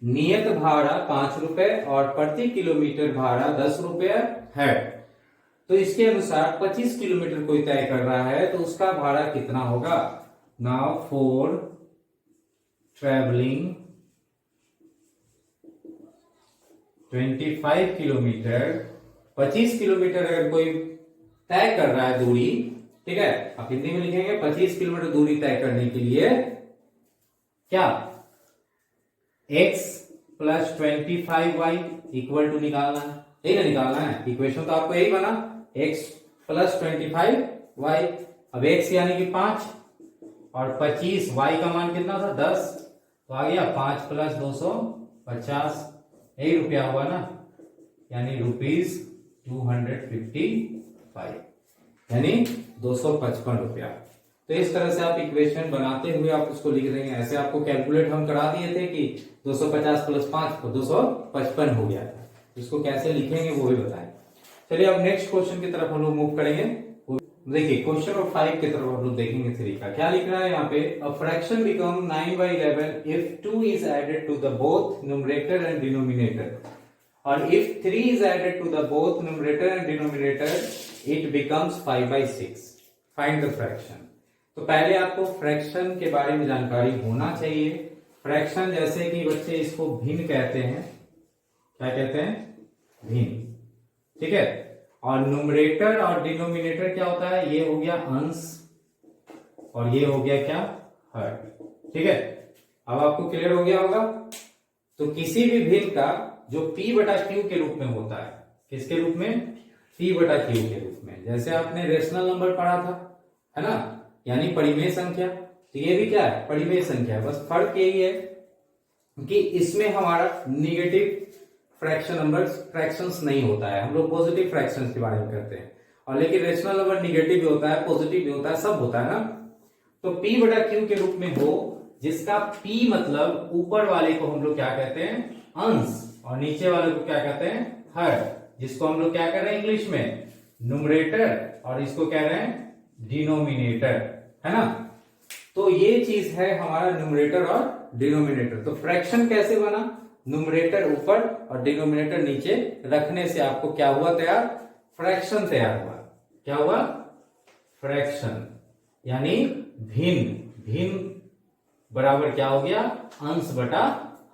नियत भाड़ा 5 रुपए और प्रति किलोमीटर भाड़ा 10 रुपए है। तो इसके अनुसार 25 किलोमीटर कोई तय कर रहा है तो उसका भाड़ा कितना होगा? Now for travelling 25 kilometre, 25 kilometre अगर कोई तय कर रहा है दूरी, ठीक है, आप हिंदी में लिखेंगे 25 किलोमीटर दूरी तय करने के लिए क्या x plus 25y equal to निकालना है, यही ना निकालना है। इक्वेशन तो आपको यही बना, x प्लस 25y। अब x यानी कि 5 और 25, y का मान कितना था 10, तो आ गया 5 प्लस 250, यही रुपया हुआ ना, यानी ₹255, यानी 255 रुपया। तो इस तरह से आप इक्वेशन बनाते हुए आप उसको लिख देंगे। ऐसे आपको कैलकुलेट हम करा दिए थे कि 250 प्लस 5 तो 255 हो गया था। इसको कैसे लिखेंगे वो भी बताएं। चलिए अब नेक्स्ट क्वेश्चन की तरफ हम लोग मूव करेंगे। देखिए क्वेश्चन नंबर 5 की तरफ हम लोग देखेंगे 3 का। क्या लिख रहा है यहाँ पे? A fraction become 9/11 if 2 is added to the both numerator and denominator, और if 3 is added to the both numerator and denominator it becomes 5/6. Find the fraction. तो पहले आपको फ्रैक्शन के बारे में जानकारी होना चाहिए। फ्रैक्शन जैसे कि बच्चे इसको भिन्न कहते हैं, क्या कहते हैं? भिन्न, ठीक है। और न्यूमरेटर और डिनोमिनेटर क्या होता है? ये हो गया अंश और ये हो गया क्या? हर, ठीक है। अब आपको क्लियर हो गया होगा। तो किसी भी भिन्न का जो p बटा q के रूप में होता है, किसके रूप में? p बटा q के रूप में। जैसे आपने रेशनल नंबर पढ़ा था, है ना, यानी परिमेय संख्या। तो ये भी क्या है? परिमेय संख्या है। बस फर्क यही है कि इसमें हमारा निगेटिव फ्रैक्शन नंबर्स फ्रैक्शंस नहीं होता है, हम लोग पॉजिटिव फ्रैक्शंस के बारे में करते हैं। और लेकिन रेशनल नंबर निगेटिव भी होता है, पॉजिटिव भी होता है, सब होता है ना। तो p बटा q के रूप में हो, जिसका p मतलब ऊपर वाले को हम लोग क्या कहते हैं? अंश, और नीचे वाले को क्या कहते हैं? हर, जिसको हम लोग क्या कर रहे हैं इंग्लिश में? न्यूमरेटर, और इसको कह रहे हैं डिनोमिनेटर, है ना। तो ये चीज है हमारा न्यूमरेटर और डिनोमिनेटर। तो फ्रैक्शन कैसे बना? न्यूमरेटर ऊपर और डिनोमिनेटर नीचे रखने से आपको क्या हुआ तैयार? फ्रैक्शन तैयार हुआ। क्या हुआ? फ्रैक्शन, यानी भिन्न। भिन्न बराबर क्या हो गया? अंश बटा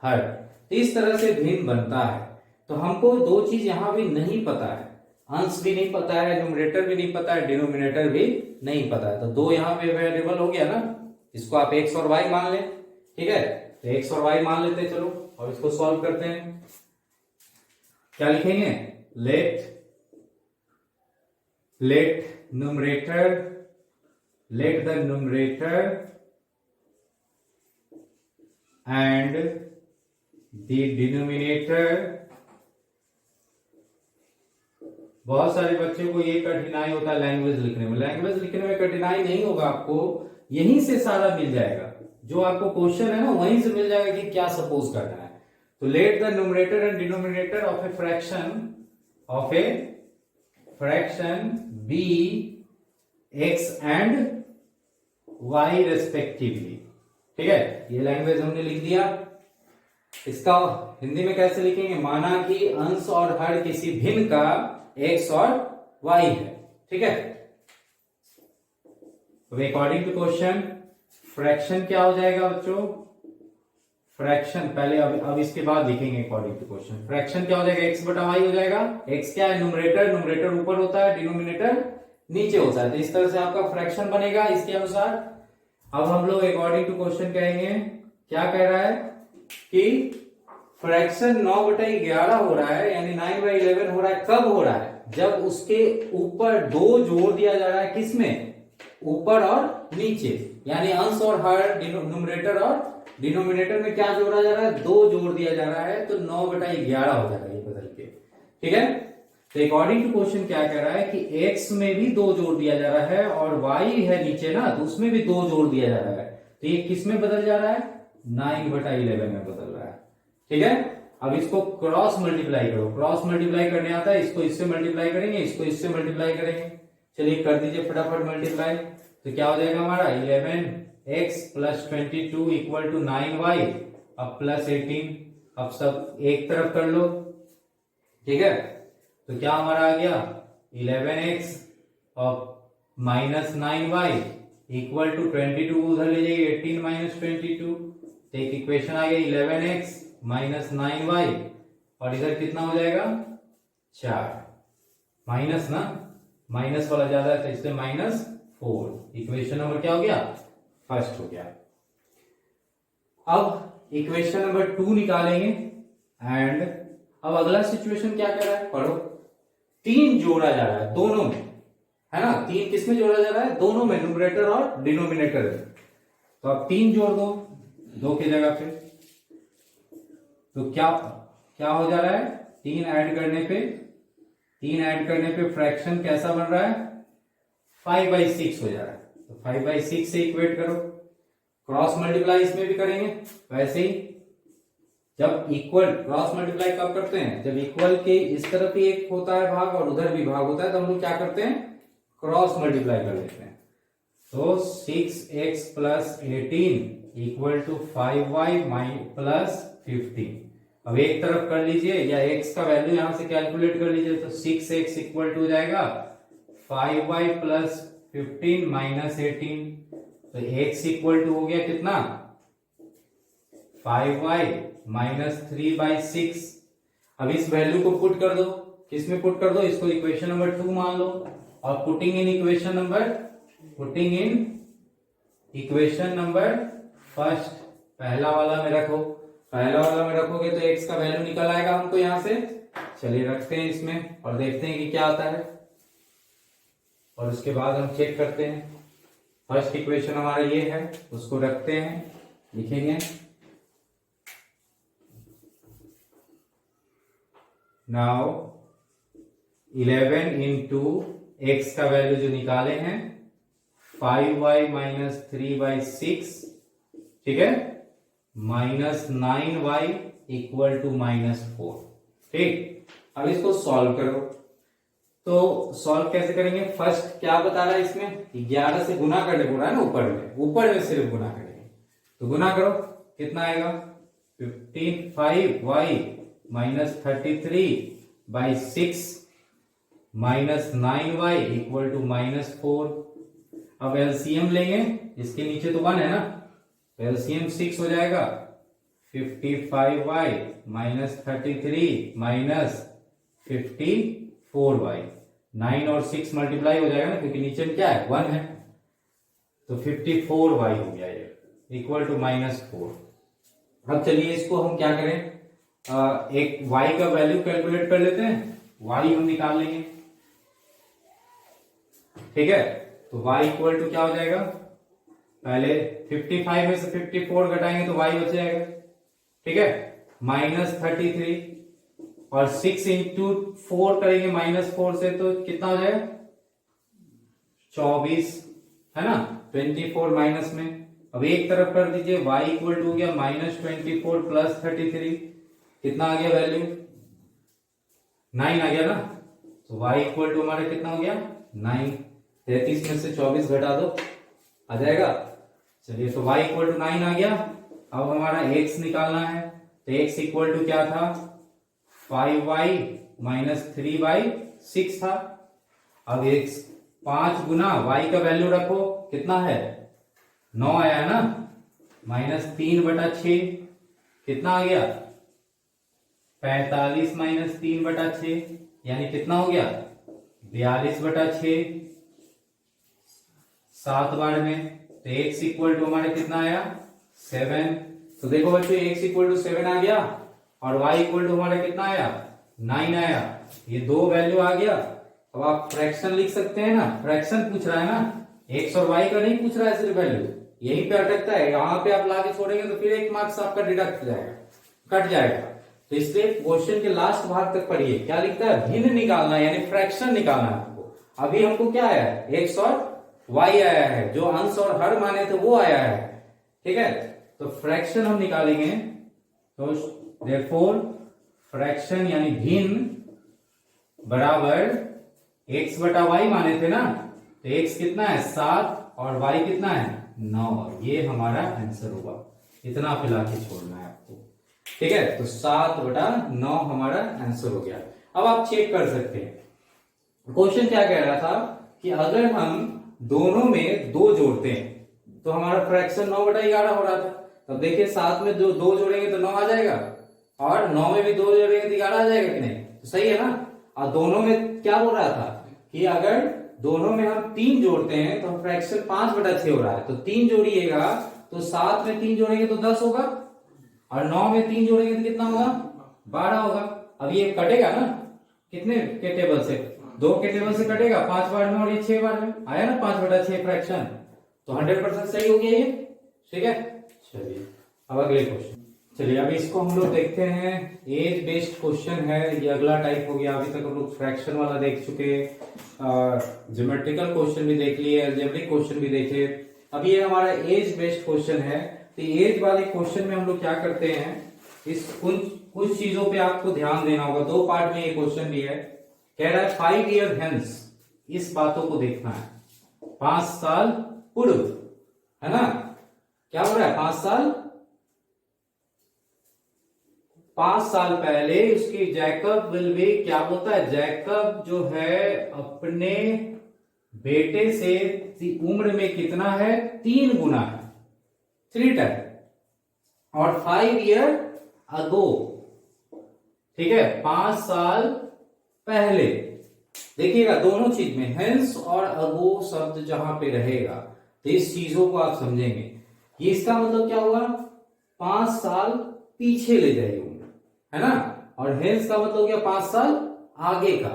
हर। तो इस तरह से भिन्न बनता है। तो हमको दो चीज यहां भी नहीं पता है, अंश भी नहीं पता है, न्यूमरेटर भी नहीं पता है, डिनोमिनेटर भी नहीं पता है। तो दो यहां पे वेरिएबल हो गया ना, इसको आप x और y मान लें, ठीक है। तो x और y मान लेते हैं, चलो और इसको सॉल्व करते हैं। क्या लिखेंगे? Late the numerator and the denominator। बहुत सारे बच्चों को ये कठिनाई होता है लैंग्वेज लिखने में। लैंग्वेज लिखने में कठिनाई नहीं होगा आपको, यहीं से सारा मिल जाएगा। जो आपको क्वेश्चन है ना वहीं से मिल जाएगा कि क्या सपोज करना है। तो let the numerator and denominator of a fraction be x and y respectively. ठीक है, ये लैंग्वेज हमने लिख दिया। इसका हिंदी में कैसे लिखेंगे? माना कि अंश और हर किसी भिन्न का एक्स और वाई है। ठीक है, तो अकॉर्डिंग टू क्वेश्चन फ्रैक्शन क्या हो जाएगा बच्चों? फ्रैक्शन पहले अब इसके बाद लिखेंगे अकॉर्डिंग टू क्वेश्चन। फ्रैक्शन क्या हो जाएगा? एक्स बटा वाई हो जाएगा। एक्स क्या है? न्यूमरेटर ऊपर होता है, डिनोमिनेटर नीचे होता है। तो इस तरह से आपका फ्रैक्शन बनेगा इसके अनुसार। अब हम लोग अकॉर्डिंग टू क्वेश्चन कहेंगे, क्या कह रहा है कि फ्रैक्शन 9/11 हो रहा है, यानी 9/11 हो रहा है। कब हो रहा है? जब उसके ऊपर 2 जोड़ दिया जा रहा है। किसमें? ऊपर और नीचे, यानी अंश और हर, न्यूमरेटर और डिनोमिनेटर में क्या जोड़ा जा रहा है? 2 जोड़ दिया जा रहा है, तो 9/11 हो जाएगा ये बदल के। ठीक है, तो अकॉर्डिंग टू क्वेश्चन क्या कह रहा है कि x में भी 2 जोड़ दिया जा रहा है और y है नीचे ना, तो उसमें भी 2 जोड़ दिया जा रहा है। तो ये किस में बदल जा रहा है? 9/11 में बदल रहा है। ठीक है, अब इसको क्रॉस मल्टीप्लाई करो। क्रॉस मल्टीप्लाई करने आता है, इसको इससे मल्टीप्लाई करेंगे, इसको इससे मल्टीप्लाई करेंगे। चलिए कर दीजिए फटाफट मल्टीप्लाई। तो क्या हो जाएगा हमारा? 11x + 22 = 9y, अब प्लस 18। अब सब एक तरफ कर लो। ठीक है, तो क्या हमारा आ गया? 11x और -9y = 22 उधर ले जाइए, 18 - 22। तो एक इक्वेशन आ गया 11x - 9y, और इधर कितना हो जाएगा? 4। माइनस ना, माइनस वाला ज्यादा है तो इसलिए -4। इक्वेशन नंबर क्या हो गया? फर्स्ट हो गया। अब इक्वेशन नंबर 2 निकालेंगे। एंड अब अगला सिचुएशन क्या कर रहा है? पढ़ो। 3 जोड़ा जा रहा है दोनों में, है ना? 3 किस में जोड़ा जा रहा है? दोनों में, न्यूमरेटर और डिनोमिनेटर में। तो अब 3 जोड़ दो 2 की जगह पे, तो क्या क्या हो जा रहा है? 3 ऐड करने पे फ्रैक्शन कैसा बन रहा है? 5/6 हो जा रहा है। तो 5/6 से इक्वेट करो। क्रॉस मल्टीप्लाई इसमें भी करेंगे वैसे ही। जब इक्वल, क्रॉस मल्टीप्लाई कब करते हैं? जब इक्वल के इस तरफ भी एक होता है भाग और उधर भी भाग होता है, तो हम लोग क्या करते हैं? क्रॉस मल्टीप्लाई कर लेते हैं। तो 6x + 18 = 5y + 15। अब एक तरफ कर लीजिए, या x का वैल्यू यहां से कैलकुलेट कर लीजिए। तो 6x = हो जाएगा 5y + 15 - 18। तो x = हो गया कितना? 5y - 3/6। अब इस वैल्यू को पुट कर दो। किस में पुट कर दो? इसको इक्वेशन नंबर 2 मान लो। और putting in equation number first, पहला वाला में रखो। पहला वाला में रखोगे तो x का वैल्यू निकल आएगा हमको यहां से। चलिए रखते हैं इसमें और देखते हैं कि क्या आता है, और उसके बाद हम चेक करते हैं। फर्स्ट इक्वेशन हमारा ये है, उसको रखते हैं, लिखेंगे। नाउ 11 × x का वैल्यू जो निकाले हैं 5y - 3/6, ठीक है, -9y = -4। ठीक, अब इसको सॉल्व करो। तो सॉल्व कैसे करेंगे? फर्स्ट क्या बता रहा है इसमें? 11 से गुना करने को रहा है ना, ऊपर में सिर्फ गुना करेंगे। तो गुना करो, कितना आएगा? 5y - 33/6 -9y = -4। अब एलसीएम लेंगे, इसके नीचे तो 1 है ना, तो एलसीएम 6 हो जाएगा। 55y - 33 - 54y, 9 और 6 मल्टीप्लाई हो जाएगा ना, क्योंकि नीचे में क्या है? 1 है। तो 54y हो गया ये, = -4। अब चलिए इसको हम क्या करें? एक y का वैल्यू कैलकुलेट कर लेते हैं। y हम निकाल लेंगे। ठीक है, तो y = क्या हो जाएगा? पहले 55 में से 54 घटाएंगे तो y बच जाएगा। ठीक है, -33, और 6 × 4 करेंगे -4 से, तो कितना हो जाएगा? 24, है ना? 24 माइनस में। अब एक तरफ कर दीजिए, y = हो गया -24 + 33। कितना आ गया वैल्यू? 9 आ गया ना। तो y इक्वल टू हमारा कितना हो गया? 9। 33 में से 24 घटा दो, आ जाएगा। चलिए, तो y इक्वल टू 9 आ गया। अब हमारा x निकालना है, तो x इक्वल टू क्या था? 5y माइनस 3y 6 था। अब x 5 गुना y का वैल्यू रखो, कितना है? 9 आया ना, माइनस 3/6 कितना आ गया? 45 माइनस 3/6 यानी कितना हो गया? 42/6 7 बार में। तो x इक्वल टू हमारे कितना आया? 7। तो देखो बच्चों, x इक्वल टू 7 आ गया और y इक्वल टू हमारा कितना आया? 9 आया। ये दो वैल्यू आ गया। अब आप फ्रैक्शन लिख सकते हैं ना, फ्रैक्शन पूछ रहा है ना, x और y का नहीं पूछ रहा है, सिर्फ वैल्यू यहीं पे अटकता है। यहाँ पे आप लाके छोड़ेंगे तो फिर 1 मार्क्स आपका डिडक्ट हो जाएगा, कट जाएगा। तो इसलिए क्वेश्चन के लास्ट भाग तक पढ़िए, क्या लिखता है? भिन्न निकालना यानी फ्रैक्शन निकालना है हमको। अभी हमको क्या आया है? x और y आया है, जो अंश और हर माने थे वो आया है, ठीक है। तो फ्रैक्शन हम निकालेंगे, तो देयरफॉर फ्रैक्शन यानी भिन्न बराबर x बटा y माने थे ना, तो x कितना है? 7 और y कितना है? 9। ये हमारा आंसर होगा। इतना पिला के छोड़ना है आपको, ठीक है। तो 7/9 हमारा आंसर हो गया। अब आप चेक कर सकते हैं क्वेश्चन क्या कह रहा था कि अगर हम दोनों में 2 जोड़ते हैं तो हमारा फ्रैक्शन 9/11 हो रहा था। तब देखिए 7 में जो 2 जोड़ेंगे तो 9 आ जाएगा, और 9 में भी 2 जोड़ेंगे तो 11 आ जाएगा कि नहीं? तो सही है ना। और दोनों में क्या बोल रहा था कि अगर दोनों में हम 3 जोड़ते हैं तो फ्रैक्शन 5/6 हो रहा है। तो 3 जोड़िएगा तो 7 में 3 जोड़ेंगे तो 10 होगा, और 9 में 3 जोड़ेंगे तो कितना होगा? 12 होगा। अब ये कटेगा ना, कितने के टेबल से? 2 के टेबल से कटेगा, 5 बार में और ये 6 बार में आया ना 5/6 फ्रैक्शन। तो 100% सही हो गया ये, ठीक है। चलिए अब अगले क्वेश्चन। चलिए अब इसको हम लोग देखते हैं, एज बेस्ड क्वेश्चन है, ये अगला टाइप हो गया। अभी तक हम लोग फ्रैक्शन वाला देख चुके, ज्योमेट्रिकल क्वेश्चन भी देख लिए, अलजेब्रिक क्वेश्चन भी देखे। अब ये हमारा एज बेस्ड क्वेश्चन है। तो एज वाले क्वेश्चन में हम लोग क्या करते हैं, इस कुछ चीजों पे आपको ध्यान देना होगा। 2 पार्ट में ये क्वेश्चन भी है। कह रहा है 5 ईयर हेंस, इस बातों को देखना है। 5 साल पूर्व, है ना, क्या हो रहा है? 5 साल पहले उसकी जैकब विल बी, क्या बोलता है? जैकब जो है अपने बेटे से उम्र में कितना है? 3 गुना है, 3 टाइम। और 5 ईयर अगो, ठीक है, 5 साल पहले। देखिएगा दोनों चीज में हेंस और अगो शब्द जहां पे रहेगा तो इस चीजों को आप समझेंगे। ये इसका मतलब क्या होगा? 5 साल पीछे ले जाइए, है ना। और हेंस का मतलब क्या? 5 साल आगे का,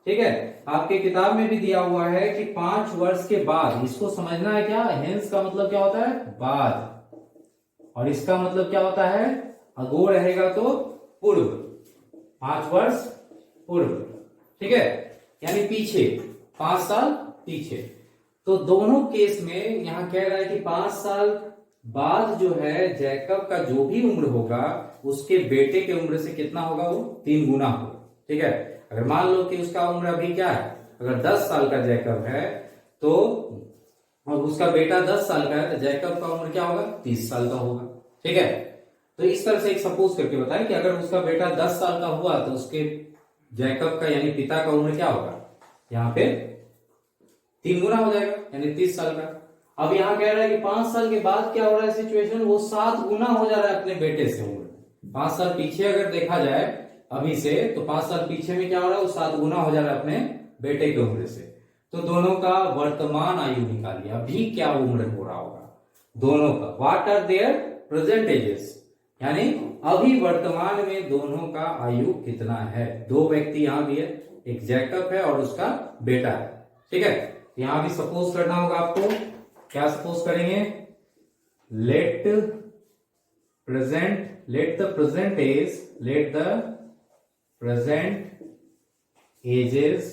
ठीक है। आपके किताब में भी दिया हुआ है कि 5 वर्ष के बाद, इसको समझना है क्या? हेंस का मतलब क्या होता है? बाद, और इसका मतलब क्या होता है? अगो रहेगा तो पूर्व, 5 वर्ष पूर्व, ठीक है, यानी पीछे, 5 साल पीछे। तो दोनों केस में यहां कह रहा है कि 5 साल बाद जो है जैकब का जो भी उम्र होगा उसके बेटे के उम्र से कितना होगा? वो 3 गुना होगा, ठीक है। अगर मान लो कि उसका उम्र अभी क्या है, अगर 10 साल का जैकब है तो, और उसका बेटा 10 साल का है, तो जैकब का उम्र क्या होगा? 30 साल का होगा, ठीक है। तो इस तरह से एक सपोज करके बताएं कि अगर उसका बेटा 10 साल का हुआ तो उसके जैकब का यानी पिता का उम्र क्या होगा? यहाँ पे 3 गुना हो जाएगा, यानी 30 साल का। अब यहाँ कह रहा है कि 5 साल के बाद क्या हो रहा है सिचुएशन? वो 7 गुना हो जा रहा है अपने बेटे से उम्र। 5 साल पीछे अगर देखा जाए अभी से, तो 5 साल पीछे में क्या हो रहा है? वो 7 गुना हो जा रहा है अपने बेटे के उम्र से। तो दोनों का वर्तमान आयु निकालिए, अभी क्या उम्र हो रहा होगा दोनों का। What are their present ages, यानी अभी वर्तमान में दोनों का आयु कितना है। 2 व्यक्ति यहां भी है, एक जैकब है और उसका बेटा है, ठीक है। यहां भी सपोज करना होगा आपको। क्या सपोज करेंगे? Let the present ages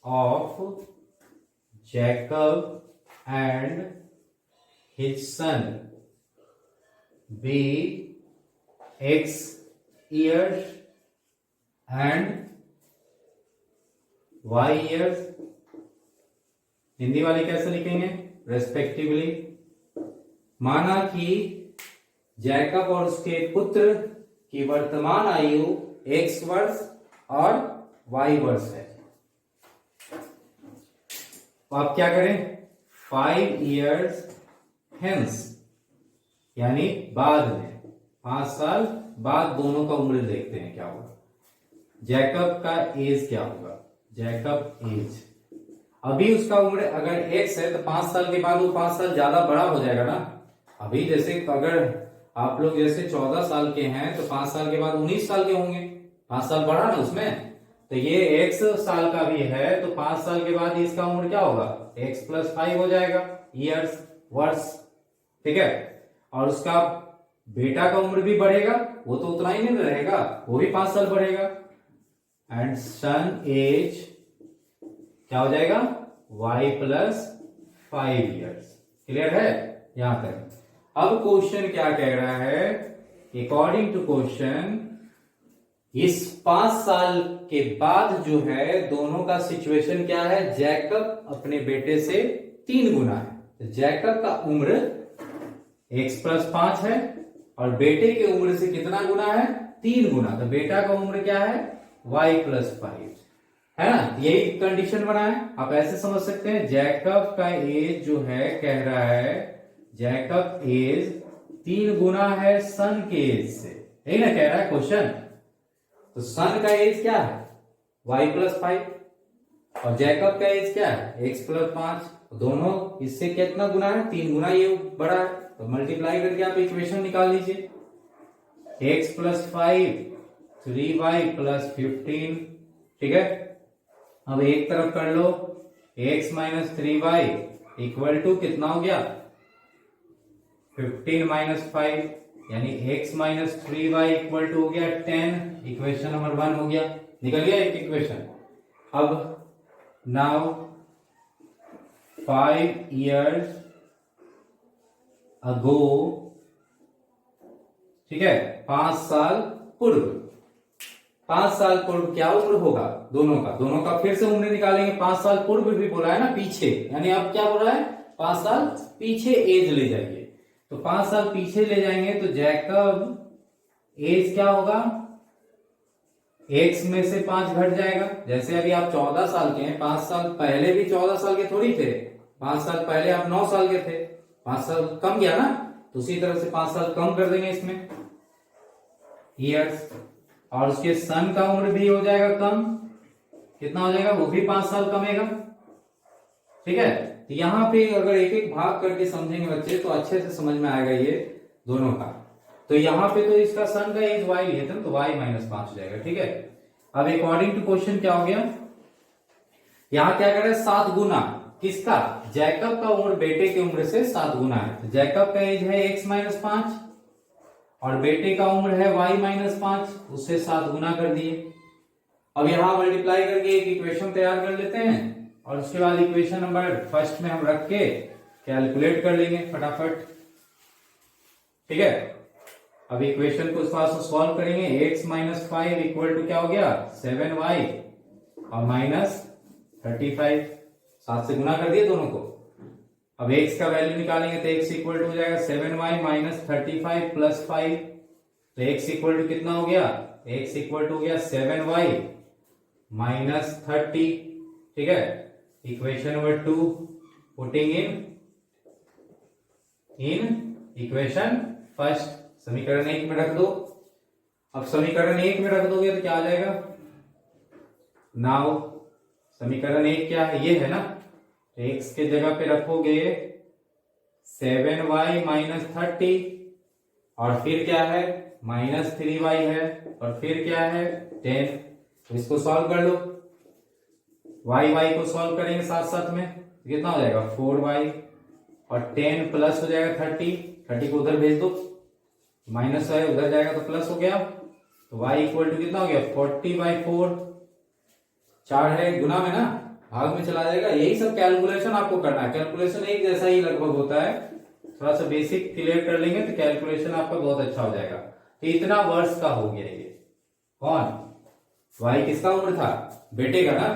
of Jacob and his son be X years and y years. Hindi वाले कैसे लिखेंगे? रेस्पेक्टिवली। माना कि जैकब और उसके पुत्र की वर्तमान आयु x वर्ष और y वर्ष है। तो आप क्या करें? 5 years hence, यानी बाद में 5 साल बाद दोनों का उम्र देखते हैं क्या होगा। जैकब का एज क्या होगा? जैकब एज, अभी उसका उम्र अगर x है तो 5 साल के बाद वो 5 साल ज्यादा बड़ा हो जाएगा ना। अभी जैसे अगर आप लोग जैसे 14 साल के हैं तो 5 साल के बाद 19 साल के होंगे, 5 साल बढ़ा ना उसमें। तो ये x साल का भी है तो 5 साल के बाद इसका उम्र क्या होगा? x + 5 हो जाएगा, ईयर्स, वर्ष। ठीक है। और उसका बेटा का उम्र भी बढ़ेगा, वो तो उतना ही नहीं रहेगा, वो भी 5 साल बढ़ेगा। एंड सन एज क्या हो जाएगा? y + 5 years. क्लियर है यहां तक? अब क्वेश्चन क्या कह रहा है? अकॉर्डिंग टू क्वेश्चन, इस 5 साल के बाद जो है दोनों का सिचुएशन क्या है? जैकब अपने बेटे से 3 गुना है। तो जैकब का उम्र x + 5 है और बेटे के उम्र से कितना गुना है? 3 गुना। तो बेटा का उम्र क्या है? y + 5 है ना। यही कंडीशन बना है, आप ऐसे समझ सकते हैं। जैकब का एज जो है कह रहा है जैकब एज 3 गुना है सन के एज से, यही ना कह रहा है क्वेश्चन। तो सन का एज क्या है? y + 5 और जैकब का एज क्या है? x + 5। दोनों इससे कितना गुना है? 3 गुना ये बड़ा है। तो मल्टीप्लाई करके आप इक्वेशन निकाल लीजिए। x + 5 3y + 15। ठीक है। अब एक तरफ कर लो, x - 3y = कितना हो गया? 15 - 5, यानी x - 3y = हो गया 10। इक्वेशन नंबर 1 हो गया, निकल गया एक इक्वेशन। अब नाउ 5 years अगो, ठीक है, 5 साल पूर्व। 5 साल पूर्व क्या उम्र होगा दोनों का? दोनों का फिर से उम्र निकालेंगे। 5 साल पूर्व भी बोला है ना, पीछे, यानी अब क्या बोल रहा है? 5 साल पीछे एज ले जाइए। तो 5 साल पीछे ले जाएंगे तो जैकब एज क्या होगा? x में से 5 घट जाएगा। जैसे अभी आप 14 साल के हैं, 5 साल पहले भी 14 साल के थोड़ी थे। 5 साल पहले आप 9 साल के थे, 5 साल कम गया ना। तो उसी तरह से 5 साल कम कर देंगे इसमें, ईयर्स। और उसके सन का उम्र भी हो जाएगा कम। कितना हो जाएगा? वो भी 5 साल कमेगा। ठीक है। तो यहां पे अगर एक एक भाग करके समझेंगे बच्चे तो अच्छे से समझ में आएगा ये दोनों का। तो यहां पे तो इसका सन का एज y लिए थे तो y - 5 हो जाएगा। ठीक है। अब अकॉर्डिंग टू क्वेश्चन क्या हो गया? यहां क्या कर रहे हैं? 7 गुना। किसका? जैकब का उम्र बेटे की उम्र से 7 गुना है। तो जैकब का एज है x - 5 और बेटे का उम्र है y - 5, उससे 7 गुना कर दिए। अब यहां मल्टीप्लाई करके एक इक्वेशन तैयार कर लेते हैं और उसके बाद इक्वेशन नंबर फर्स्ट में हम रख के कैलकुलेट कर लेंगे फटाफट। ठीक है। अब इक्वेशन को थोड़ा सा सॉल्व करेंगे। x - 5 = क्या हो गया? 7y और -35, 7 से गुना कर दिए दोनों को। अब x का वैल्यू निकालेंगे तो x = हो जाएगा 7y - 35 + 5। तो x = कितना हो गया? x = हो गया 7y - 30। ठीक है। Equation number 2 putting in equation first, समीकरण 1 में रख दो। अब समीकरण 1 में रख दोगे तो क्या आ जाएगा? नाउ समीकरण 1 क्या है? ये है ना। x के जगह पे रखोगे 7y - 30 और फिर क्या है? -3y है और फिर क्या है? 10। तो इसको सॉल्व कर लो। y को सॉल्व करेंगे साथ साथ में, कितना हो जाएगा? 4y और 10 प्लस हो जाएगा 30 को उधर भेज दो, माइनस है उधर जाएगा तो प्लस हो गया। तो y = कितना हो गया? 40/4। 4 है गुना में ना, भाग में चला जाएगा। यही सब कैलकुलेशन आपको करना है। कैलकुलेशन एक जैसा ही लगभग होता है, थोड़ा सा बेसिक क्लियर कर लेंगे तो कैलकुलेशन आपका बहुत अच्छा हो जाएगा। तो इतना वर्ष का हो गया ये। कौन? y किसका उम्र था? बेटे का ना,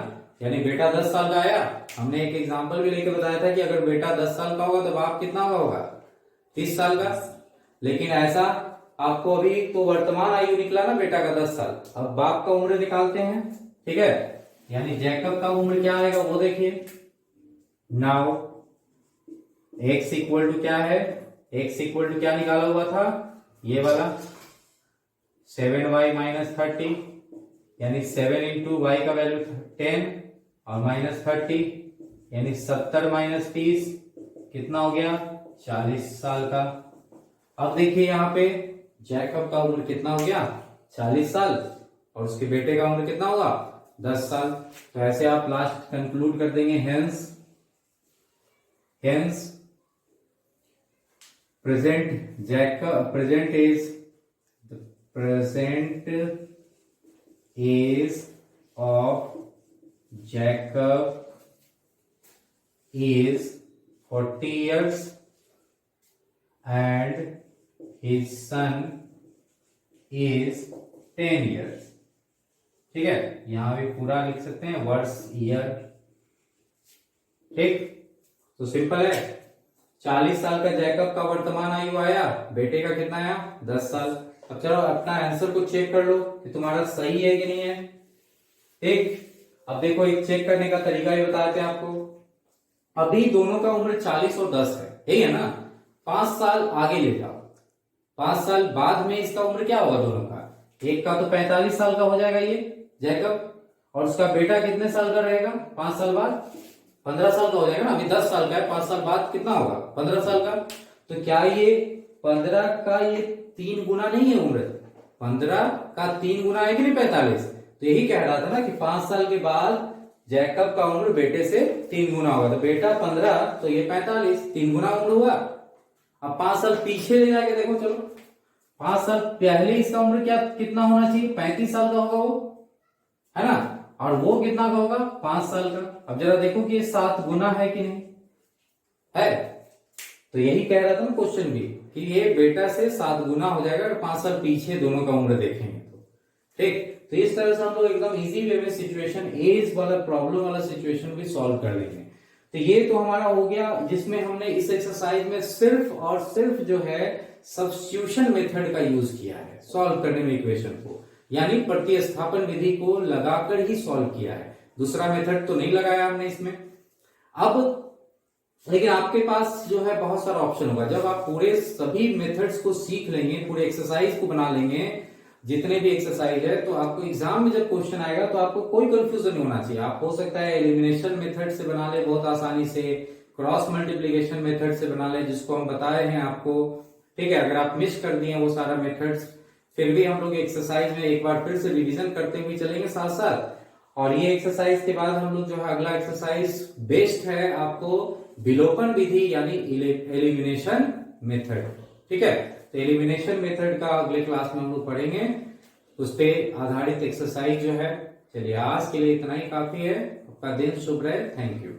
यानी बेटा 10 साल का आया। हमने एक एग्जांपल भी लेके बताया था कि अगर बेटा 10 साल का होगा तो बाप कितना का होगा? 30 साल का। लेकिन ऐसा आपको अभी तो वर्तमान आयु निकला ना बेटा का 10 साल, अब बाप का उम्र निकालते हैं, ठीक है। यानी जैकब का उम्र क्या आएगा वो देखिए। नाउ x इक्वल टू क्या है? x इक्वल टू क्या निकाला हुआ था? ये वाला 7y माइनस 30, यानी 7 इंटू वाई का वैल्यू 10 और माइनस 30, यानी 70 माइनस 30 कितना हो गया? 40 साल का। अब देखिए यहाँ पे जैकब का उम्र कितना हो गया? 40 साल, और उसके बेटे का उम्र कितना होगा? 10 साल। तो ऐसे आप लास्ट कंक्लूड कर देंगे, hence present age of Jacob is 40 years and his son is 10 years। ठीक है, यहां भी पूरा लिख सकते हैं वर्ष ईयर। ठीक, तो सिंपल है। 40 साल का जैकब का वर्तमान आयु आया, बेटे का कितना आया? 10 साल। अब चलो अपना आंसर को चेक कर लो कि तुम्हारा सही है कि नहीं है। ठीक, अब देखो एक चेक करने का तरीका ही बताते हैं आपको। अभी दोनों का उम्र 40 और 10 है, ठीक है ना। 5 साल आगे ले जाओ, 5 साल बाद में इसका उम्र क्या होगा दोनों का? एक का तो 45 साल का हो जाएगा ये जैकब, और उसका बेटा कितने साल का रहेगा 5 साल बाद? 15 साल का हो जाएगा ना। अभी 10 साल का है, 5 साल बाद कितना होगा? 15 साल का। तो क्या ये 15 का ये 3 गुना नहीं है उम्र? 15 का 3 गुना है कि नहीं? 45। तो यही कह रहा था ना कि 5 साल के बाद जैकब का उम्र बेटे से 3 गुना होगा। तो बेटा 15 तो ये 45, 3 गुना उम्र हुआ। अब 5 साल पीछे ले जाके देखो, चलो 5 साल पहले इसका उम्र क्या कितना होना चाहिए? 35 साल का होगा वो, है ना। और वो कितना का होगा? 5 साल का। अब जरा देखो कि ये 7 गुना है कि नहीं है। तो यही कह रहा था ना क्वेश्चन भी कि ये बेटा से 7 गुना हो जाएगा अगर 5 साल पीछे दोनों का उम्र देखेंगे तो। ठीक, तो इस तरह से हम लोग एकदम इजी वे में सिचुएशन, एज वाला प्रॉब्लम वाला सिचुएशन भी सॉल्व कर लेंगे। तो ये तो हमारा हो गया जिसमें हमने इस एक्सरसाइज में सिर्फ और सिर्फ जो है सब्स्टिट्यूशन मेथड का यूज किया है सॉल्व करने में इक्वेशन को, यानी प्रतिस्थापन विधि को लगाकर ही सॉल्व किया है। दूसरा मेथड तो नहीं लगाया हमने इसमें। अब लेकिन आपके पास जो है बहुत सारा ऑप्शन होगा। जब आप पूरे सभी मेथड्स को सीख लेंगे, पूरे एक्सरसाइज को बना लेंगे, जितने भी एक्सरसाइज है, तो आपको एग्जाम में जब क्वेश्चन आएगा तो आपको कोई कंफ्यूजन नहीं होना चाहिए। आप हो सकता है एलिमिनेशन मेथड से बना ले बहुत आसानी से, क्रॉस मल्टीप्लीकेशन मेथड से बना ले जिसको हम बताए हैं आपको। ठीक है, अगर आप मिस कर दिए वो सारा मेथड्स, फिर भी हम लोग एक्सरसाइज में एक बार फिर से रिवीजन करते हुए चलेंगे साथ साथ। और ये एक्सरसाइज के बाद हम लोग जो है अगला एक्सरसाइज बेस्ड है आपको विलोपन विधि यानी एलिमिनेशन मेथड। ठीक है, तो एलिमिनेशन मेथड का अगले क्लास में हम लोग पढ़ेंगे, उस पे आधारित एक्सरसाइज जो है। चलिए आज के लिए इतना ही काफी है। आपका दिन शुभ रहे। Thank you.